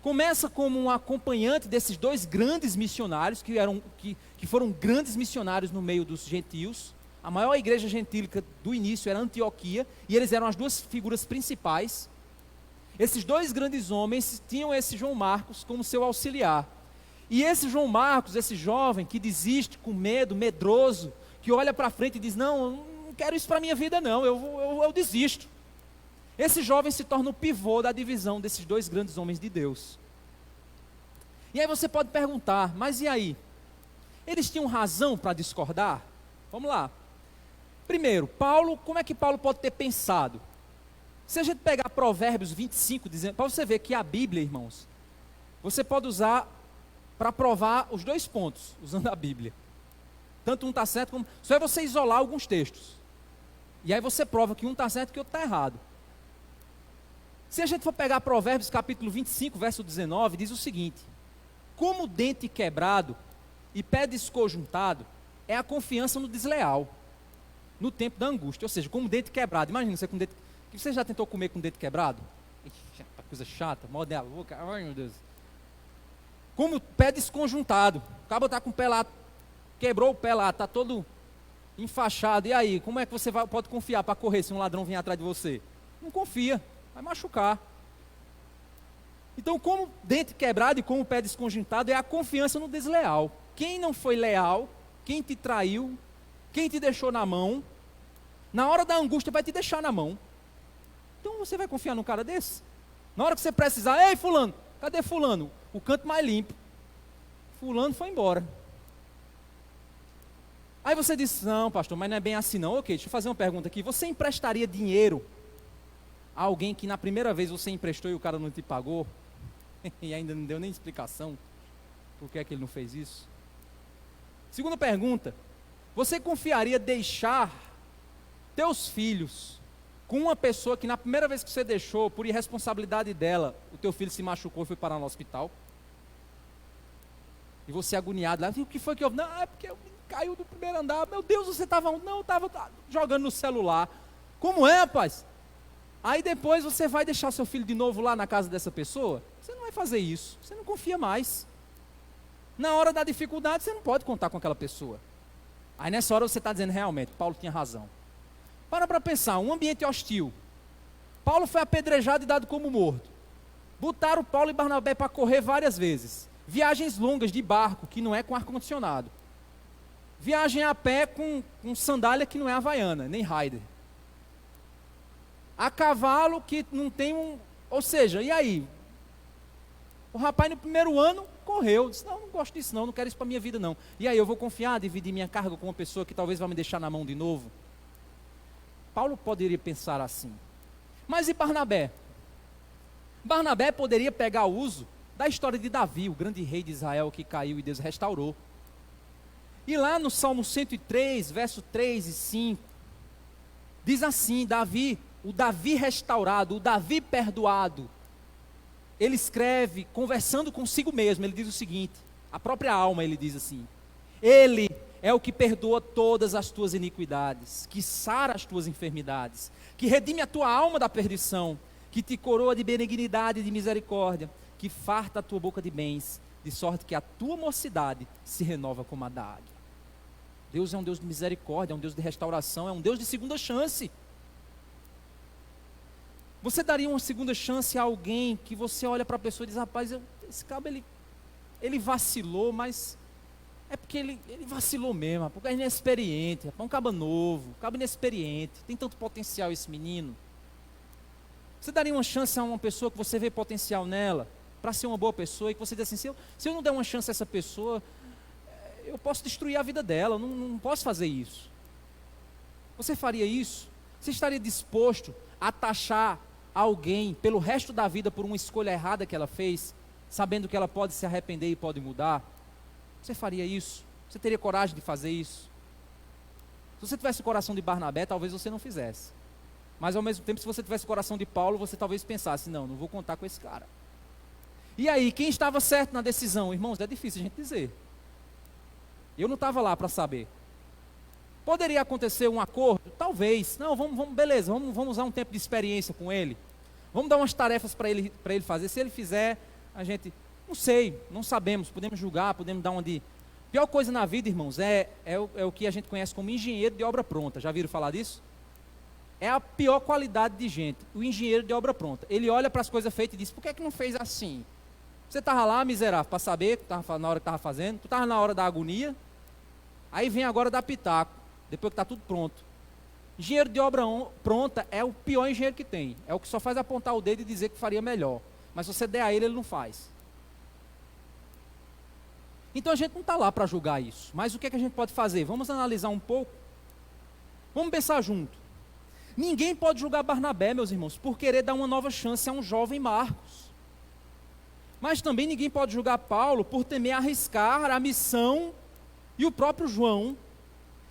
começa como um acompanhante desses 2 grandes missionários, que foram grandes missionários no meio dos gentios. A maior igreja gentílica do início era Antioquia, e eles eram as 2 figuras principais. Esses 2 grandes homens tinham esse João Marcos como seu auxiliar. E esse João Marcos, esse jovem que desiste com medo, medroso, que olha para frente e diz: não, eu não quero isso para a minha vida não, eu desisto. Esse jovem se torna o pivô da divisão desses 2 grandes homens de Deus. E aí você pode perguntar: mas e aí? Eles tinham razão para discordar? Vamos lá. Primeiro, Paulo, como é que Paulo pode ter pensado? Se a gente pegar Provérbios 25, para você ver que a Bíblia, irmãos, você pode usar para provar os 2 pontos, usando a Bíblia. Tanto um está certo como... Só é você isolar alguns textos. E aí você prova que um está certo e que o outro está errado. Se a gente for pegar Provérbios capítulo 25, verso 19, diz o seguinte: como dente quebrado e pé desconjuntado é a confiança no desleal, no tempo da angústia. Ou seja, como dente quebrado. Imagina você com dente... Você já tentou comer com dente quebrado? Coisa chata, mal da boca, ai meu Deus. Como pé desconjuntado. O cabo está com o pé lá, quebrou o pé lá, está todo enfaixado. E aí, como é que você pode confiar para correr se um ladrão vier atrás de você? Não confia, vai machucar. Então, como dente quebrado e como pé desconjuntado é a confiança no desleal. Quem não foi leal, quem te traiu, quem te deixou na mão, na hora da angústia vai te deixar na mão. Então você vai confiar num cara desse? Na hora que você precisar: ei fulano, cadê fulano? O canto mais limpo. Fulano foi embora. Aí você diz: não pastor, mas não é bem assim não. Ok, deixa eu fazer uma pergunta aqui. Você emprestaria dinheiro a alguém que na primeira vez você emprestou e o cara não te pagou? E ainda não deu nem explicação por que é que ele não fez isso? Segunda pergunta: você confiaria deixar teus filhos com uma pessoa que na primeira vez que você deixou, por irresponsabilidade dela, o teu filho se machucou e foi parar no hospital? E você agoniado lá: o que foi que houve? Não, é porque caiu do primeiro andar. Meu Deus, você estava... Não, estava jogando no celular. Como é, rapaz? Aí depois você vai deixar seu filho de novo lá na casa dessa pessoa? Você não vai fazer isso, você não confia mais. Na hora da dificuldade você não pode contar com aquela pessoa. Aí nessa hora você está dizendo: realmente, Paulo tinha razão. Para pensar, um ambiente hostil. Paulo foi apedrejado e dado como morto. Botaram Paulo e Barnabé para correr várias vezes. Viagens longas de barco, que não é com ar-condicionado. Viagem a pé com sandália que não é havaiana, nem Raider. A cavalo que não tem um... Ou seja, e aí? O rapaz no primeiro ano correu, disse: não gosto disso não quero isso para a minha vida não. E aí, eu vou confiar, dividir minha carga com uma pessoa que talvez vai me deixar na mão de novo? Paulo poderia pensar assim. Mas e Barnabé? Barnabé poderia pegar o uso da história de Davi, o grande rei de Israel que caiu e Deus restaurou. E lá no Salmo 103, verso 3 e 5, diz assim: Davi, o Davi restaurado, o Davi perdoado, ele escreve, conversando consigo mesmo, ele diz o seguinte, a própria alma, ele diz assim: Ele é o que perdoa todas as tuas iniquidades, que sara as tuas enfermidades, que redime a tua alma da perdição, que te coroa de benignidade e de misericórdia, que farta a tua boca de bens, de sorte que a tua mocidade se renova como a da águia. Deus é um Deus de misericórdia, é um Deus de restauração, é um Deus de segunda chance. Você daria uma segunda chance a alguém que você olha para a pessoa e diz, rapaz, esse cabo ele vacilou, mas é porque ele vacilou mesmo, porque é inexperiente, é um cabo novo, um cabo inexperiente, tem tanto potencial esse menino. Você daria uma chance a uma pessoa que você vê potencial nela, para ser uma boa pessoa, e que você diz assim, se eu não der uma chance a essa pessoa, eu posso destruir a vida dela, não posso fazer isso. Você faria isso? Você estaria disposto a taxar alguém pelo resto da vida por uma escolha errada que ela fez, sabendo que ela pode se arrepender e pode mudar? Você faria isso? Você teria coragem de fazer isso? Se você tivesse o coração de Barnabé, talvez você não fizesse. Mas ao mesmo tempo, se você tivesse o coração de Paulo, você talvez pensasse, não vou contar com esse cara. E aí, quem estava certo na decisão? Irmãos, é difícil a gente dizer. Eu não estava lá para saber. Poderia acontecer um acordo? Talvez. Não, beleza, vamos usar um tempo de experiência com ele. Vamos dar umas tarefas para ele fazer. Se ele fizer, a gente, não sei, não sabemos, podemos julgar, podemos dar uma de... Pior coisa na vida, irmãos, é o que a gente conhece como engenheiro de obra pronta. Já viram falar disso? É a pior qualidade de gente, o engenheiro de obra pronta. Ele olha para as coisas feitas e diz, por que não fez assim? Você estava lá, miserável, para saber na hora que estava fazendo, tu estava na hora da agonia, aí vem agora dar pitaco, depois que está tudo pronto. Engenheiro de obra pronta é o pior engenheiro que tem, é o que só faz apontar o dedo e dizer que faria melhor, mas se você der a ele não faz. Então a gente não está lá para julgar isso, mas o que é que a gente pode fazer? Vamos analisar um pouco, vamos pensar junto. Ninguém pode julgar Barnabé, meus irmãos, por querer dar uma nova chance a um jovem Marcos. Mas também ninguém pode julgar Paulo por temer arriscar a missão e o próprio João,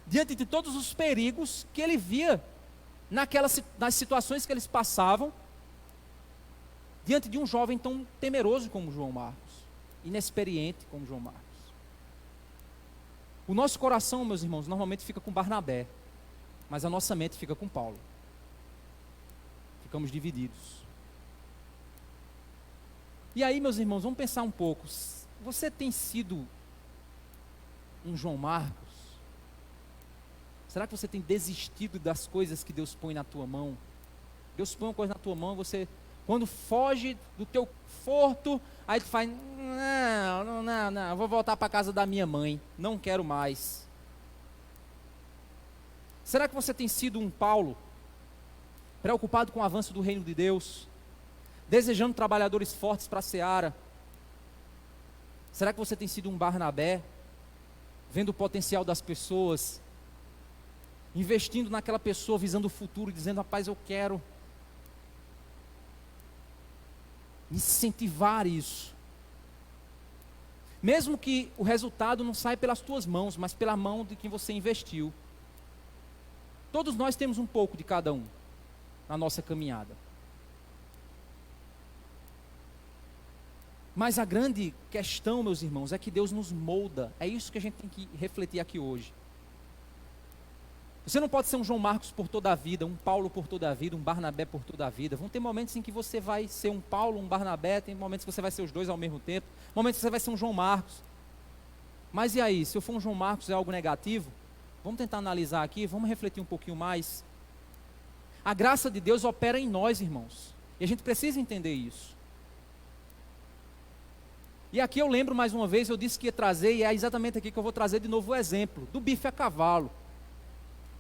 diante de todos os perigos que ele via nas situações que eles passavam, diante de um jovem tão temeroso como João Marcos, inexperiente como João Marcos. O nosso coração, meus irmãos, normalmente fica com Barnabé, mas a nossa mente fica com Paulo. Ficamos divididos. E aí, meus irmãos, vamos pensar um pouco. Você tem sido um João Marcos? Será que você tem desistido das coisas que Deus põe na tua mão? Deus põe uma coisa na tua mão e você, quando foge do teu conforto, aí tu faz, não, eu vou voltar para a casa da minha mãe, não quero mais. Será que você tem sido um Paulo, preocupado com o avanço do reino de Deus, desejando trabalhadores fortes para a seara? Será que você tem sido um Barnabé, vendo o potencial das pessoas, investindo naquela pessoa, visando o futuro, dizendo, rapaz, eu quero incentivar isso, mesmo que o resultado não saia pelas tuas mãos, mas pela mão de quem você investiu? Todos nós temos um pouco de cada um na nossa caminhada. Mas a grande questão, meus irmãos, é que Deus nos molda. É isso que a gente tem que refletir aqui hoje. Você não pode ser um João Marcos por toda a vida, um Paulo por toda a vida, um Barnabé por toda a vida. Vão ter momentos em que você vai ser um Paulo, um Barnabé, tem momentos que você vai ser os dois ao mesmo tempo, momentos que você vai ser um João Marcos. Mas e aí, se eu for um João Marcos é algo negativo? Vamos tentar analisar aqui, vamos refletir um pouquinho mais. A graça de Deus opera em nós, irmãos, e a gente precisa entender isso. E aqui eu lembro mais uma vez, eu disse que ia trazer, e é exatamente aqui que eu vou trazer de novo o exemplo do bife a cavalo.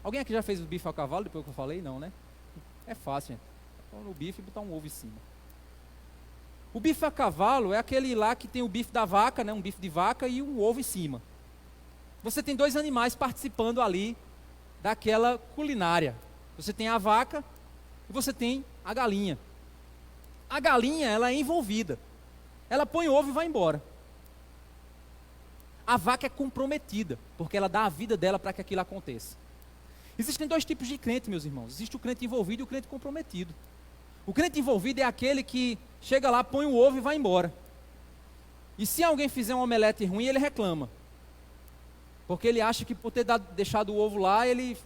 Alguém aqui já fez o bife a cavalo depois que eu falei? Não, né? É fácil, gente. Põe no bife e botar um ovo em cima. O bife a cavalo é aquele lá que tem o bife da vaca, né? Um bife de vaca e um ovo em cima. Você tem dois animais participando ali daquela culinária. Você tem a vaca e você tem a galinha. A galinha, ela é envolvida. Ela põe o ovo e vai embora. A vaca é comprometida, porque ela dá a vida dela para que aquilo aconteça. Existem dois tipos de crente, meus irmãos. Existe o crente envolvido e o crente comprometido. O crente envolvido é aquele que chega lá, põe o ovo e vai embora. E se alguém fizer um omelete ruim, ele reclama. Porque ele acha que por ter deixado o ovo lá, ele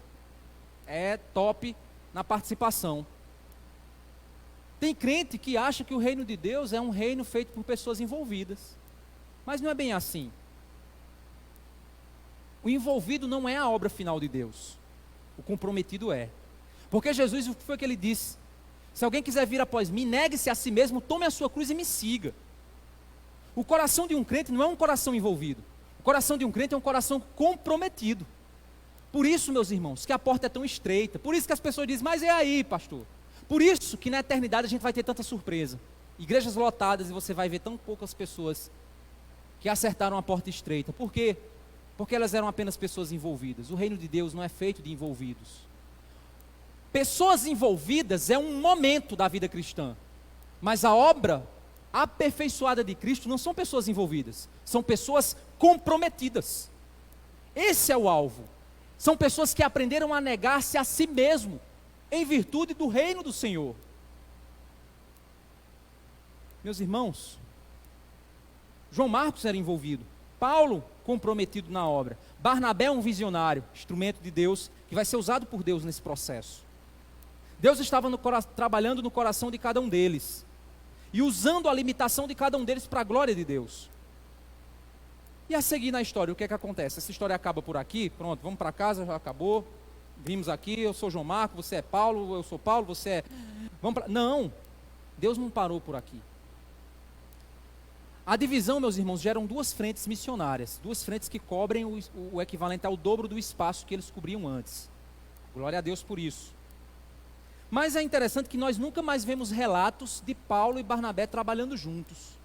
é top na participação. Tem crente que acha que o reino de Deus é um reino feito por pessoas envolvidas. Mas não é bem assim. O envolvido não é a obra final de Deus. O comprometido é. Porque Jesus, o que foi que ele disse? Se alguém quiser vir após mim, negue-se a si mesmo, tome a sua cruz e me siga. O coração de um crente não é um coração envolvido. O coração de um crente é um coração comprometido. Por isso, meus irmãos, que a porta é tão estreita. Por isso que as pessoas dizem, mas é aí, pastor. Por isso que na eternidade a gente vai ter tanta surpresa. Igrejas lotadas e você vai ver tão poucas pessoas que acertaram a porta estreita. Por quê? Porque elas eram apenas pessoas envolvidas. O reino de Deus não é feito de envolvidos. Pessoas envolvidas é um momento da vida cristã. Mas a obra aperfeiçoada de Cristo não são pessoas envolvidas. São pessoas comprometidas. Esse é o alvo. São pessoas que aprenderam a negar-se a si mesmo, em virtude do reino do Senhor. Meus irmãos, João Marcos era envolvido, Paulo comprometido na obra, Barnabé é um visionário, instrumento de Deus, que vai ser usado por Deus nesse processo. Deus estava trabalhando no coração de cada um deles, e usando a limitação de cada um deles para a glória de Deus. E a seguir na história, o que é que acontece? Essa história acaba por aqui, pronto, vamos para casa, já acabou, vimos aqui, eu sou João Marcos, você é Paulo, eu sou Paulo, você é... Não, Deus não parou por aqui. A divisão, meus irmãos, geram duas frentes missionárias, duas frentes que cobrem o equivalente ao dobro do espaço que eles cobriam antes. Glória a Deus por isso. Mas é interessante que nós nunca mais vemos relatos de Paulo e Barnabé trabalhando juntos.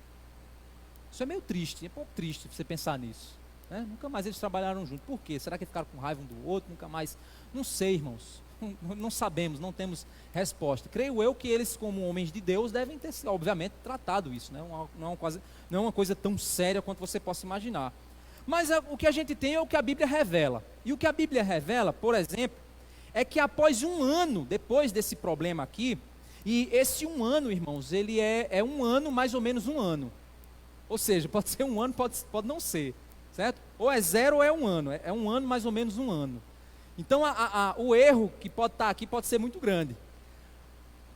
Isso é meio triste, é pouco triste você pensar nisso, né? Nunca mais eles trabalharam juntos. Por quê? Será que ficaram com raiva um do outro? Nunca mais? Não sei, irmãos. Não sabemos, não temos resposta. Creio eu que eles, como homens de Deus, devem ter, obviamente, tratado isso, né? Não é uma coisa tão séria quanto você possa imaginar. Mas o que a gente tem é o que a Bíblia revela. E o que a Bíblia revela, por exemplo, é que após um ano, depois desse problema aqui, e esse um ano, irmãos, ele é um ano, mais ou menos um ano. Ou seja, pode ser um ano, pode não ser, certo? Ou é 0 ou é um ano, é um ano, mais ou menos um ano. Então o erro que pode estar aqui pode ser muito grande.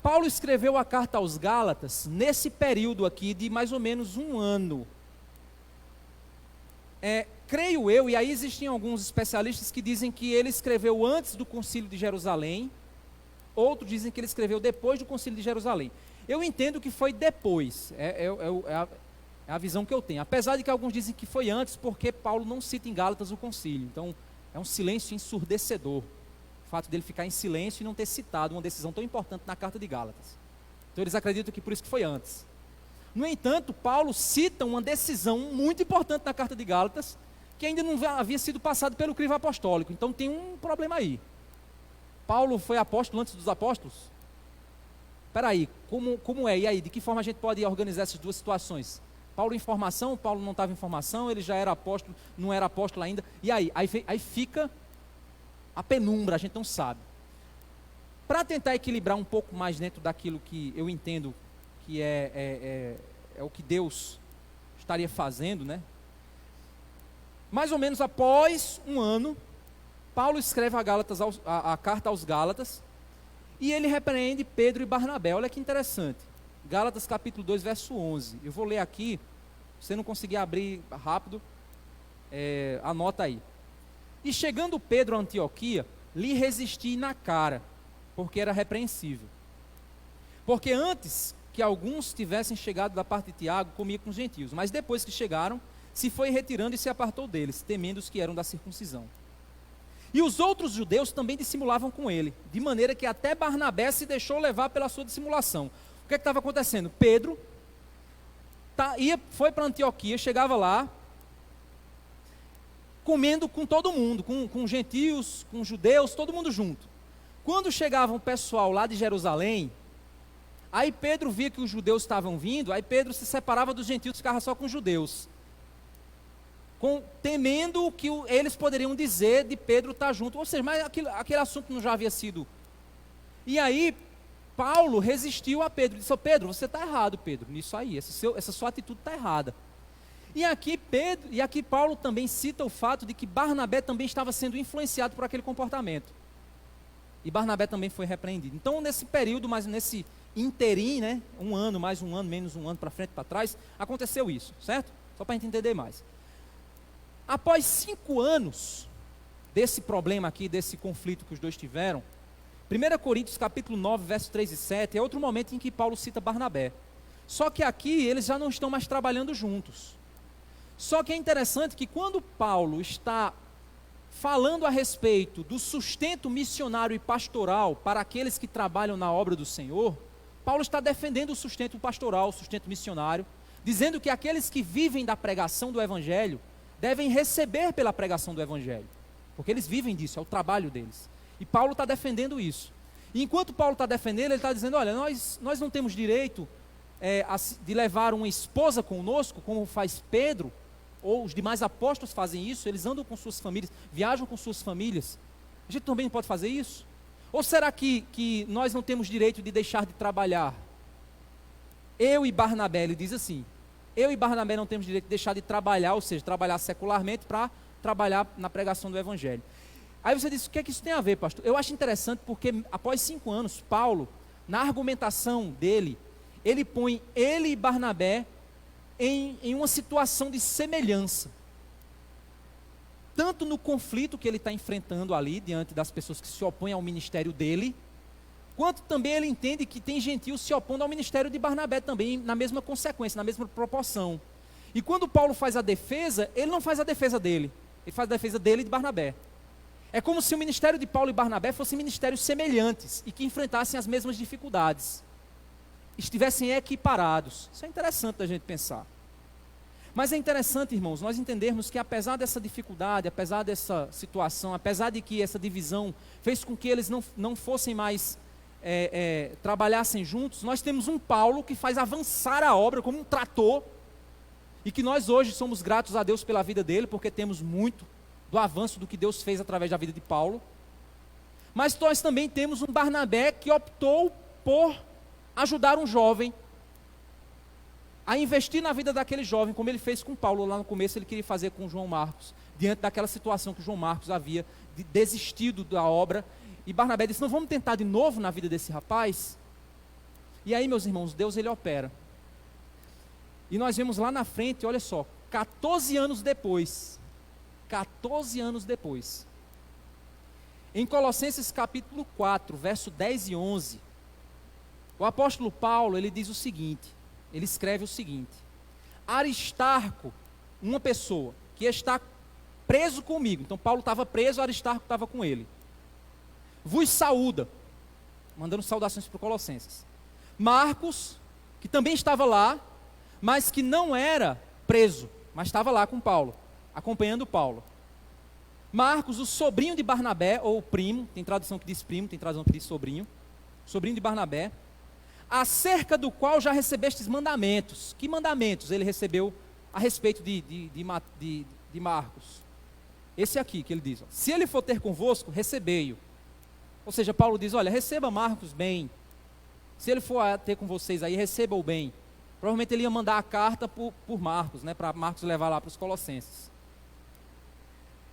Paulo escreveu a carta aos Gálatas nesse período aqui de mais ou menos um ano. Creio eu, e aí existem alguns especialistas que dizem que ele escreveu antes do concílio de Jerusalém, outros dizem que ele escreveu depois do concílio de Jerusalém. Eu entendo que foi depois, é a visão que eu tenho, apesar de que alguns dizem que foi antes, porque Paulo não cita em Gálatas o concílio, então é um silêncio ensurdecedor, o fato dele ficar em silêncio e não ter citado uma decisão tão importante na carta de Gálatas. Então eles acreditam que por isso que foi antes. No entanto, Paulo cita uma decisão muito importante na carta de Gálatas, que ainda não havia sido passado pelo crivo apostólico, então tem um problema aí. Paulo foi apóstolo antes dos apóstolos? Espera aí, como é? E aí, de que forma a gente pode organizar essas duas situações? Paulo em formação, Paulo não estava em formação, ele já era apóstolo, não era apóstolo ainda, e aí fica a penumbra, a gente não sabe. Para tentar equilibrar um pouco mais dentro daquilo que eu entendo que é o que Deus estaria fazendo, né? Mais ou menos após um ano, Paulo escreve a carta aos Gálatas, e ele repreende Pedro e Barnabé. Olha que interessante. Gálatas capítulo 2, verso 11. Eu vou ler aqui, se você não conseguir abrir rápido, anota aí. E chegando Pedro a Antioquia, lhe resisti na cara, porque era repreensível. Porque antes que alguns tivessem chegado da parte de Tiago, comia com os gentios, mas depois que chegaram, se foi retirando e se apartou deles, temendo os que eram da circuncisão. E os outros judeus também dissimulavam com ele, de maneira que até Barnabé se deixou levar pela sua dissimulação. O que estava acontecendo? Pedro foi para Antioquia, chegava lá, comendo com todo mundo, com gentios, com judeus, todo mundo junto. Quando chegava o pessoal lá de Jerusalém, aí Pedro via que os judeus estavam vindo, aí Pedro se separava dos gentios, ficava só com os judeus, temendo o que eles poderiam dizer de Pedro estar junto. Ou seja, mas aquele assunto não já havia sido. E aí Paulo resistiu a Pedro, disse: Pedro, você está errado, Pedro, nisso aí, essa sua atitude está errada. E aqui Paulo também cita o fato de que Barnabé também estava sendo influenciado por aquele comportamento. E Barnabé também foi repreendido. Então, nesse período, mas nesse interim, né, um ano, mais um ano, menos um ano, para frente, para trás, aconteceu isso, certo? Só para a gente entender mais. Após 5 anos desse problema aqui, desse conflito que os dois tiveram, 1 Coríntios capítulo 9, versos 3 e 7, é outro momento em que Paulo cita Barnabé. Só que aqui eles já não estão mais trabalhando juntos. Só que é interessante que quando Paulo está falando a respeito do sustento missionário e pastoral para aqueles que trabalham na obra do Senhor, Paulo está defendendo o sustento pastoral, o sustento missionário, dizendo que aqueles que vivem da pregação do Evangelho devem receber pela pregação do Evangelho, porque eles vivem disso, é o trabalho deles. E Paulo está defendendo isso. E enquanto Paulo está defendendo, ele está dizendo, olha, nós não temos direito de levar uma esposa conosco, como faz Pedro, ou os demais apóstolos fazem isso, eles andam com suas famílias, viajam com suas famílias. A gente também não pode fazer isso? Ou será que nós não temos direito de deixar de trabalhar? Eu e Barnabé, ele diz assim, eu e Barnabé não temos direito de deixar de trabalhar, ou seja, trabalhar secularmente para trabalhar na pregação do Evangelho. Aí você diz, o que é que isso tem a ver, pastor? Eu acho interessante porque após 5 anos, Paulo, na argumentação dele, ele põe ele e Barnabé em uma situação de semelhança. Tanto no conflito que ele está enfrentando ali, diante das pessoas que se opõem ao ministério dele, quanto também ele entende que tem gentios se opondo ao ministério de Barnabé também, na mesma consequência, na mesma proporção. E quando Paulo faz a defesa, ele não faz a defesa dele, ele faz a defesa dele e de Barnabé. É como se o ministério de Paulo e Barnabé fossem ministérios semelhantes e que enfrentassem as mesmas dificuldades, estivessem equiparados. Isso é interessante da gente pensar. Mas é interessante, irmãos, nós entendermos que apesar dessa dificuldade, apesar dessa situação, apesar de que essa divisão fez com que eles não fossem mais trabalhassem juntos, nós temos um Paulo que faz avançar a obra como um trator, e que nós hoje somos gratos a Deus pela vida dele, porque temos muito do avanço do que Deus fez através da vida de Paulo. Mas nós também temos um Barnabé que optou por ajudar um jovem a investir na vida daquele jovem, como ele fez com Paulo lá no começo, ele queria fazer com João Marcos, diante daquela situação que João Marcos havia desistido da obra, e Barnabé disse, não, vamos tentar de novo na vida desse rapaz? E aí, meus irmãos, Deus ele opera, e nós vemos lá na frente, olha só, 14 anos depois, em Colossenses capítulo 4, verso 10 e 11, o apóstolo Paulo, ele diz o seguinte, ele escreve o seguinte, Aristarco, uma pessoa que está preso comigo, então Paulo estava preso, Aristarco estava com ele, vos saúda, mandando saudações para os Colossenses. Marcos, que também estava lá, mas que não era preso, mas estava lá com Paulo, acompanhando Paulo. Marcos, o sobrinho de Barnabé, ou primo, tem tradução que diz primo, tem tradução que diz sobrinho de Barnabé, acerca do qual já recebestes mandamentos. Que mandamentos ele recebeu a respeito de Marcos? Esse aqui que ele diz, ó, se ele for ter convosco, recebei-o. Ou seja, Paulo diz, olha, receba Marcos bem. Se ele for ter com vocês aí, receba-o bem. Provavelmente ele ia mandar a carta por Marcos, né, para Marcos levar lá para os Colossenses.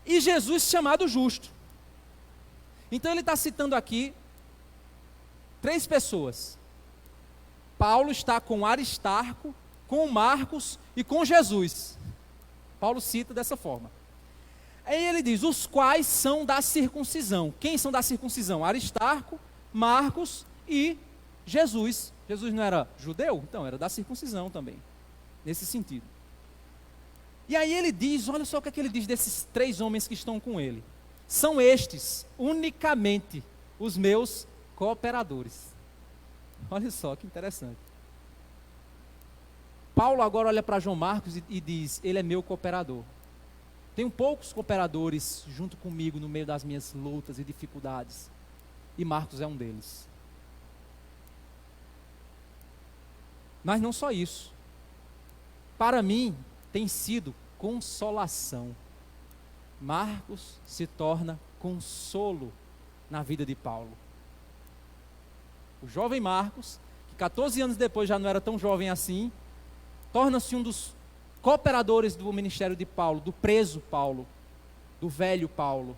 E Jesus chamado justo. Então ele está citando aqui 3 pessoas. Paulo está com Aristarco, com Marcos e com Jesus. Paulo cita dessa forma. Aí ele diz, os quais são da circuncisão. Quem são da circuncisão? Aristarco, Marcos e Jesus. Jesus não era judeu? Então era da circuncisão também, nesse sentido. E aí ele diz, olha só o que é que ele diz desses 3 homens que estão com ele. São estes unicamente os meus cooperadores. Olha só que interessante. Paulo agora olha para João Marcos e diz, ele é meu cooperador. Tenho poucos cooperadores junto comigo no meio das minhas lutas e dificuldades. E Marcos é um deles. Mas não só isso. Para mim, tem sido consolação. Marcos se torna consolo na vida de Paulo. O jovem Marcos, que 14 anos depois já não era tão jovem assim, torna-se um dos cooperadores do ministério de Paulo, do preso Paulo, do velho Paulo.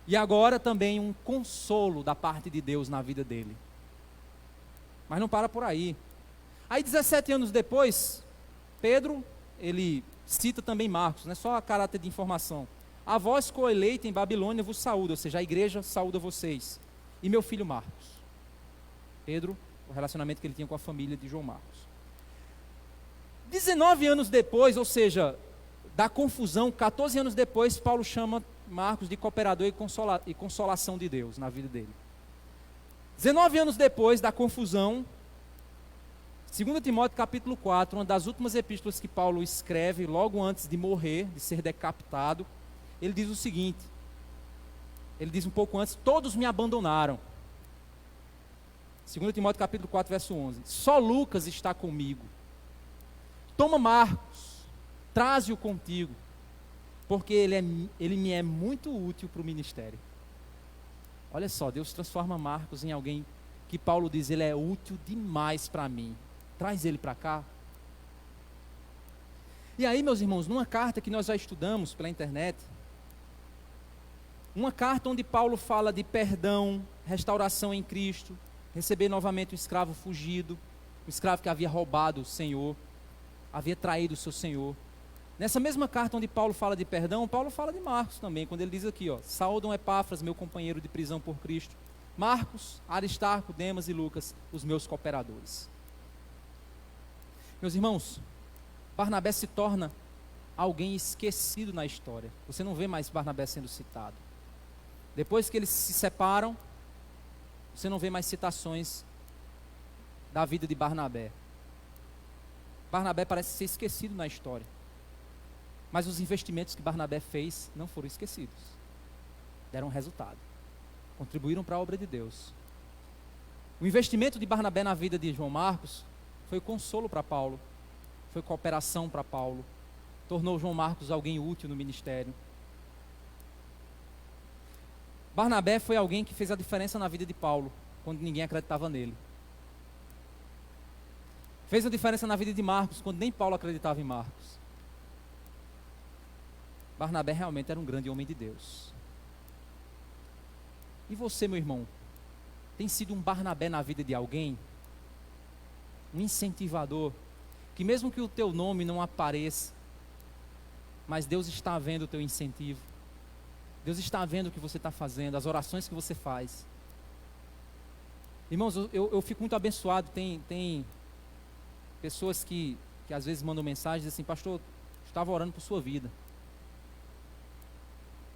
E agora também um consolo da parte de Deus na vida dele. Mas não para por aí. Aí 17 anos depois, Pedro, ele cita também Marcos, né, só a caráter de informação. A vós coeleita em Babilônia vos saúda, ou seja, a igreja saúda vocês. e meu filho Marcos. Pedro, o relacionamento que ele tinha com a família de João Marcos. 19 anos depois, ou seja, da confusão, 14 anos depois, Paulo chama Marcos de cooperador e consolação de Deus na vida dele. 19 anos depois da confusão, 2 Timóteo capítulo 4, uma das últimas epístolas que Paulo escreve, logo antes de morrer, de ser decapitado, ele diz o seguinte, ele diz um pouco antes, todos me abandonaram. 2 Timóteo capítulo 4, verso 11, só Lucas está comigo. Toma Marcos, traze-o contigo, porque ele me é muito útil para o ministério. Olha só, Deus transforma Marcos em alguém que Paulo diz, ele é útil demais para mim. Traz ele para cá. E aí, meus irmãos, numa carta que nós já estudamos pela internet, uma carta onde Paulo fala de perdão, restauração em Cristo, receber novamente o escravo fugido, o escravo que havia roubado o Senhor, havia traído o seu Senhor. Nessa mesma carta onde Paulo fala de perdão, Paulo fala de Marcos também, quando ele diz aqui, saúdam Epáfras, meu companheiro de prisão por Cristo, Marcos, Aristarco, Demas e Lucas, os meus cooperadores. Meus irmãos, Barnabé se torna alguém esquecido na história. Você não vê mais Barnabé sendo citado. Depois que eles se separam, você não vê mais citações da vida de Barnabé. Barnabé parece ser esquecido na história. Mas os investimentos que Barnabé fez não foram esquecidos. Deram resultado. Contribuíram para a obra de Deus. O investimento de Barnabé na vida de João Marcos foi consolo para Paulo. Foi cooperação para Paulo. Tornou João Marcos alguém útil no ministério. Barnabé foi alguém que fez a diferença na vida de Paulo, quando ninguém acreditava nele. Fez a diferença na vida de Marcos, quando nem Paulo acreditava em Marcos. Barnabé realmente era um grande homem de Deus. E você, meu irmão, tem sido um Barnabé na vida de alguém? Um incentivador, que mesmo que o teu nome não apareça, mas Deus está vendo o teu incentivo. Deus está vendo o que você está fazendo, as orações que você faz. Irmãos, eu fico muito abençoado. Tem pessoas que às vezes mandam mensagens assim, pastor, estava orando por sua vida.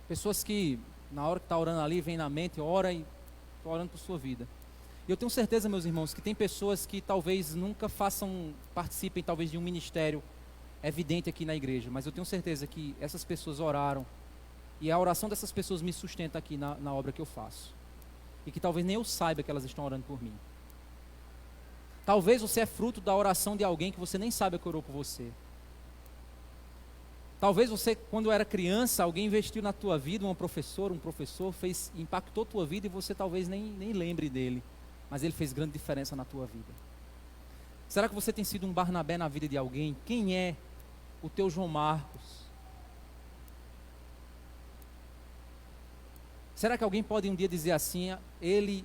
Pessoas que, na hora que está orando ali, vem na mente, ora e estou orando por sua vida. E eu tenho certeza, meus irmãos, que tem pessoas que talvez nunca participem talvez de um ministério evidente aqui na igreja, mas eu tenho certeza que essas pessoas oraram, e a oração dessas pessoas me sustenta aqui na obra que eu faço. E que talvez nem eu saiba que elas estão orando por mim. Talvez você é fruto da oração de alguém que você nem sabe que orou por você. Talvez você, quando era criança, alguém investiu na tua vida, um professor, impactou tua vida e você talvez nem lembre dele. Mas ele fez grande diferença na tua vida. Será que você tem sido um Barnabé na vida de alguém? Quem é o teu João Marcos? Será que alguém pode um dia dizer assim, ele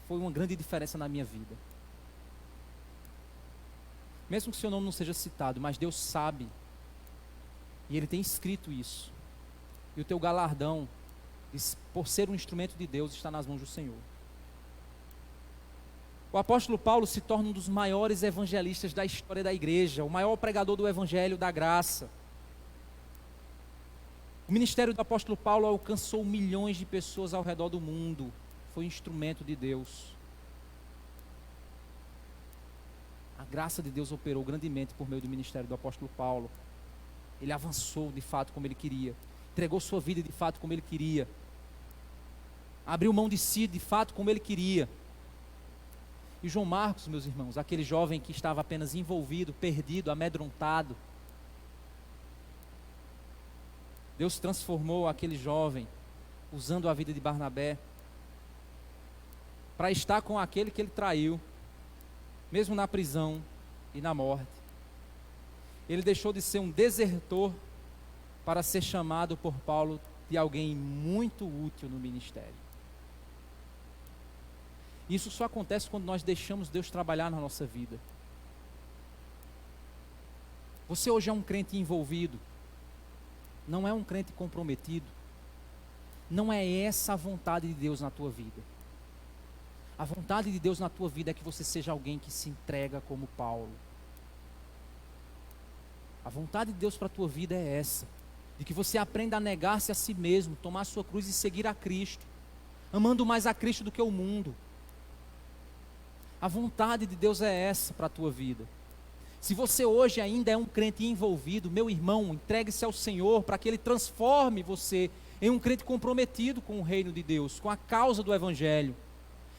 foi uma grande diferença na minha vida? Mesmo que seu nome não seja citado, mas Deus sabe. E Ele tem escrito isso. E o teu galardão, por ser um instrumento de Deus, está nas mãos do Senhor. O apóstolo Paulo se torna um dos maiores evangelistas da história da igreja, o maior pregador do evangelho da graça. O ministério do apóstolo Paulo alcançou milhões de pessoas ao redor do mundo. Foi um instrumento de Deus. A graça de Deus operou grandemente por meio do ministério do apóstolo Paulo. Ele avançou de fato como ele queria. Entregou sua vida de fato como ele queria. Abriu mão de si de fato como ele queria. E João Marcos, meus irmãos, aquele jovem que estava apenas envolvido, perdido, amedrontado. Deus transformou aquele jovem, usando a vida de Barnabé, para estar com aquele que ele traiu, mesmo na prisão e na morte. Ele deixou de ser um desertor para ser chamado por Paulo de alguém muito útil no ministério. Isso só acontece quando nós deixamos Deus trabalhar na nossa vida. Você hoje é um crente envolvido, não é um crente comprometido. Não é essa a vontade de Deus na tua vida. A vontade de Deus na tua vida é que você seja alguém que se entrega como Paulo. A vontade de Deus para a tua vida é essa, de que você aprenda a negar-se a si mesmo, tomar a sua cruz e seguir a Cristo, amando mais a Cristo do que o mundo. A vontade de Deus é essa para a tua vida. Se você hoje ainda é um crente envolvido, meu irmão, entregue-se ao Senhor para que Ele transforme você em um crente comprometido com o reino de Deus, com a causa do Evangelho,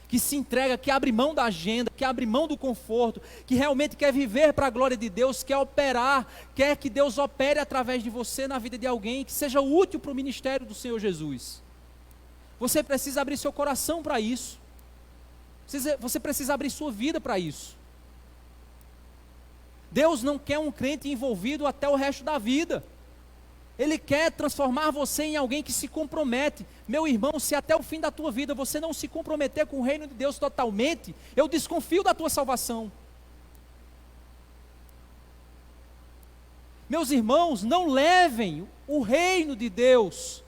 que se entrega, que abre mão da agenda, que abre mão do conforto, que realmente quer viver para a glória de Deus, quer operar, quer que Deus opere através de você na vida de alguém, que seja útil para o ministério do Senhor Jesus. Você precisa abrir seu coração para isso. Você precisa abrir sua vida para isso. Deus não quer um crente envolvido até o resto da vida. Ele quer transformar você em alguém que se compromete. Meu irmão, se até o fim da tua vida você não se comprometer com o reino de Deus totalmente, eu desconfio da tua salvação. Meus irmãos, não levem o reino de Deus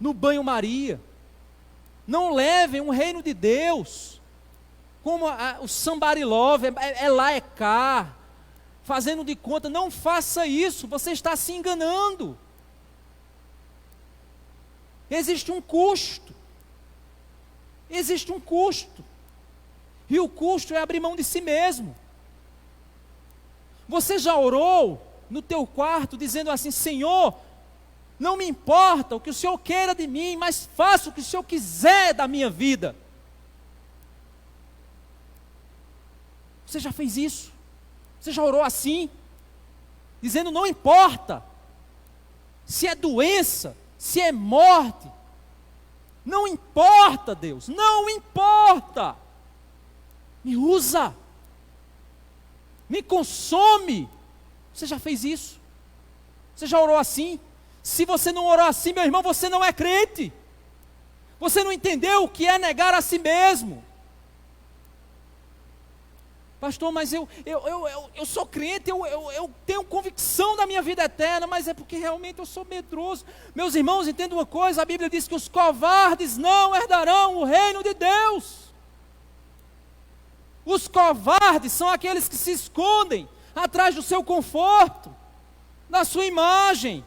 no banho-maria. Não levem o reino de Deus como o somebody love, é lá, é cá, fazendo de conta. Não faça isso, você está se enganando. Existe um custo. Existe um custo. E o custo é abrir mão de si mesmo. Você já orou no teu quarto dizendo assim: Senhor, não me importa o que o Senhor queira de mim, mas faça o que o Senhor quiser da minha vida. Você já fez isso? Você já orou assim? Dizendo: não importa se é doença, se é morte, não importa, Deus, não importa, me usa, me consome. Você já fez isso? Você já orou assim? Se você não orou assim, meu irmão, você não é crente. Você não entendeu o que é negar a si mesmo. Pastor, mas eu sou crente, eu tenho convicção da minha vida eterna, mas é porque realmente eu sou medroso. Meus irmãos, entendam uma coisa, a Bíblia diz que os covardes não herdarão o reino de Deus. Os covardes são aqueles que se escondem atrás do seu conforto, da sua imagem.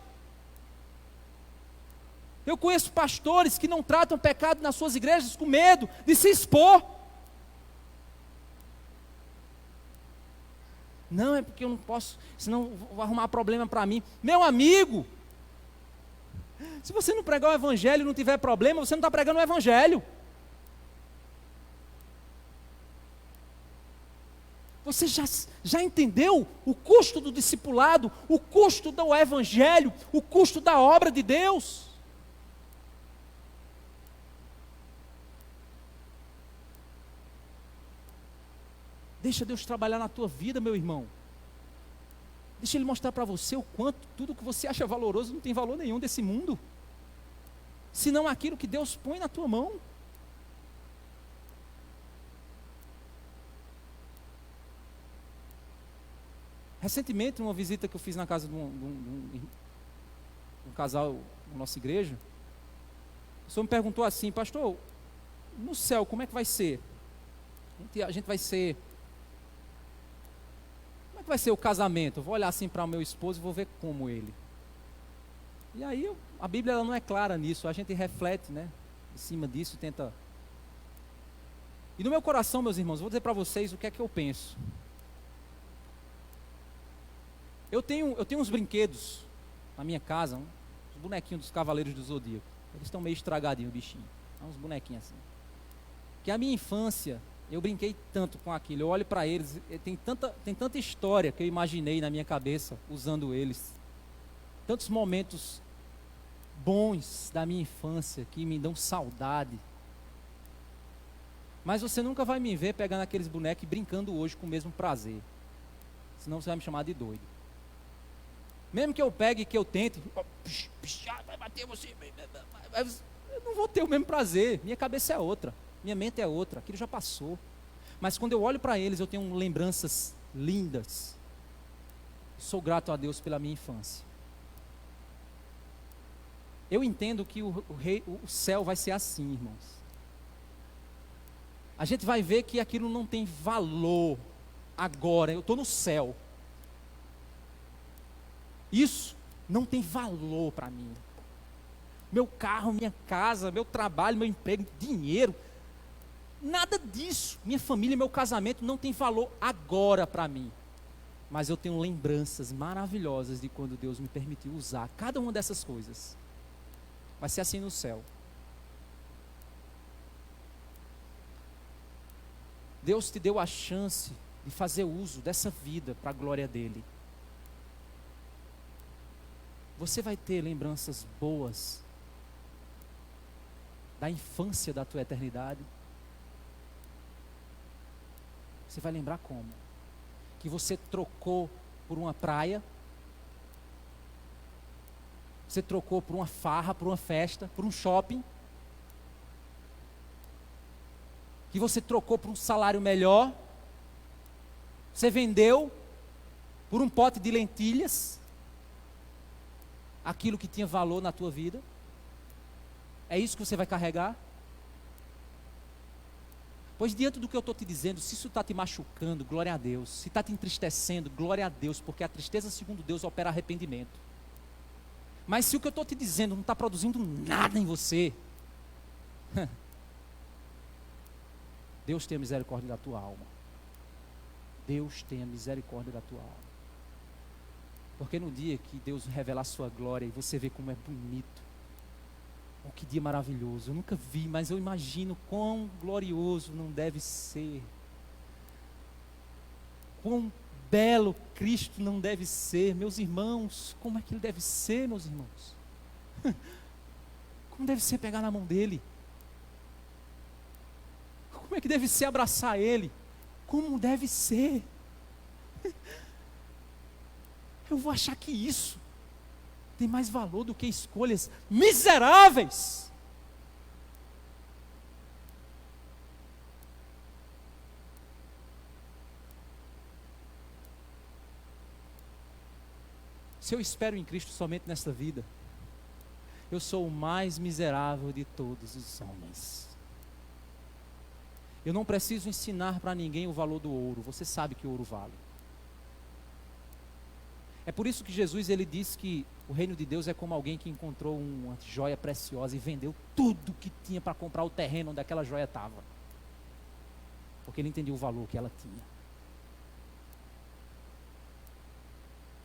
Eu conheço pastores que não tratam pecado nas suas igrejas com medo de se expor. Não, é porque eu não posso, senão vou arrumar problema para mim. Meu amigo, se você não pregar o Evangelho e não tiver problema, você não está pregando o Evangelho. Você já entendeu o custo do discipulado, o custo do Evangelho, o custo da obra de Deus? Deixa Deus trabalhar na tua vida, meu irmão. Deixa Ele mostrar para você o quanto tudo que você acha valoroso não tem valor nenhum desse mundo, senão aquilo que Deus põe na tua mão. Recentemente, uma visita que eu fiz na casa de um casal na nossa igreja, o senhor me perguntou assim: pastor, no céu como é que vai ser? A gente vai ser... Como é que vai ser o casamento? Eu vou olhar assim para o meu esposo e vou ver como ele. E aí a Bíblia ela não é clara nisso, a gente reflete, né, em cima disso, tenta... E no meu coração, meus irmãos, vou dizer para vocês o que é que eu penso. Eu tenho uns brinquedos na minha casa, uns bonequinhos dos Cavaleiros do Zodíaco. Eles estão meio estragadinhos, bichinho. Uns bonequinhos assim. Que a minha infância, eu brinquei tanto com aquilo. Eu olho para eles, tem tanta história que eu imaginei na minha cabeça usando eles. Tantos momentos bons da minha infância que me dão saudade. Mas você nunca vai me ver pegando aqueles bonecos e brincando hoje com o mesmo prazer. Senão você vai me chamar de doido. Mesmo que eu pegue e que eu tente, vai bater você, eu não vou ter o mesmo prazer. Minha cabeça é outra, minha mente é outra, aquilo já passou. Mas quando eu olho para eles, eu tenho lembranças lindas. Sou grato a Deus pela minha infância. Eu entendo que o céu vai ser assim, irmãos. a gente vai ver que aquilo não tem valor agora. Eu estou no céu. Isso não tem valor para mim. Meu carro, minha casa, meu trabalho, meu emprego, dinheiro, nada disso. Minha família, meu casamento não tem valor agora para mim. Mas eu tenho lembranças maravilhosas de quando Deus me permitiu usar cada uma dessas coisas. Vai ser assim no céu. Deus te deu a chance de fazer uso dessa vida para a glória dele. Você vai ter lembranças boas da infância da tua eternidade. Você vai lembrar como? Que você trocou por uma praia, você trocou por uma farra, por uma festa, por um shopping, que você trocou por um salário melhor, você vendeu por um pote de lentilhas aquilo que tinha valor na tua vida. É isso que você vai carregar? Pois diante do que eu estou te dizendo, se isso está te machucando, glória a Deus. Se está te entristecendo, glória a Deus, porque a tristeza, segundo Deus, opera arrependimento. Mas se o que eu estou te dizendo não está produzindo nada em você, Deus tenha misericórdia da tua alma. Deus tenha misericórdia da tua alma. Porque no dia que Deus revelar a sua glória e você vê como é bonito, oh, que dia maravilhoso. Eu nunca vi, mas eu imagino quão glorioso não deve ser. Quão belo Cristo não deve ser. Meus irmãos, como é que ele deve ser, meus irmãos? Como deve ser pegar na mão dele? Como é que deve ser abraçar ele? Como deve ser? Eu vou achar que isso tem mais valor do que escolhas miseráveis. Se eu espero em Cristo somente nesta vida, eu sou o mais miserável de todos os homens. Eu não preciso ensinar para ninguém o valor do ouro. Você sabe que o ouro vale. É por isso que Jesus ele disse que o reino de Deus é como alguém que encontrou uma joia preciosa e vendeu tudo que tinha para comprar o terreno onde aquela joia estava. Porque ele entendeu o valor que ela tinha.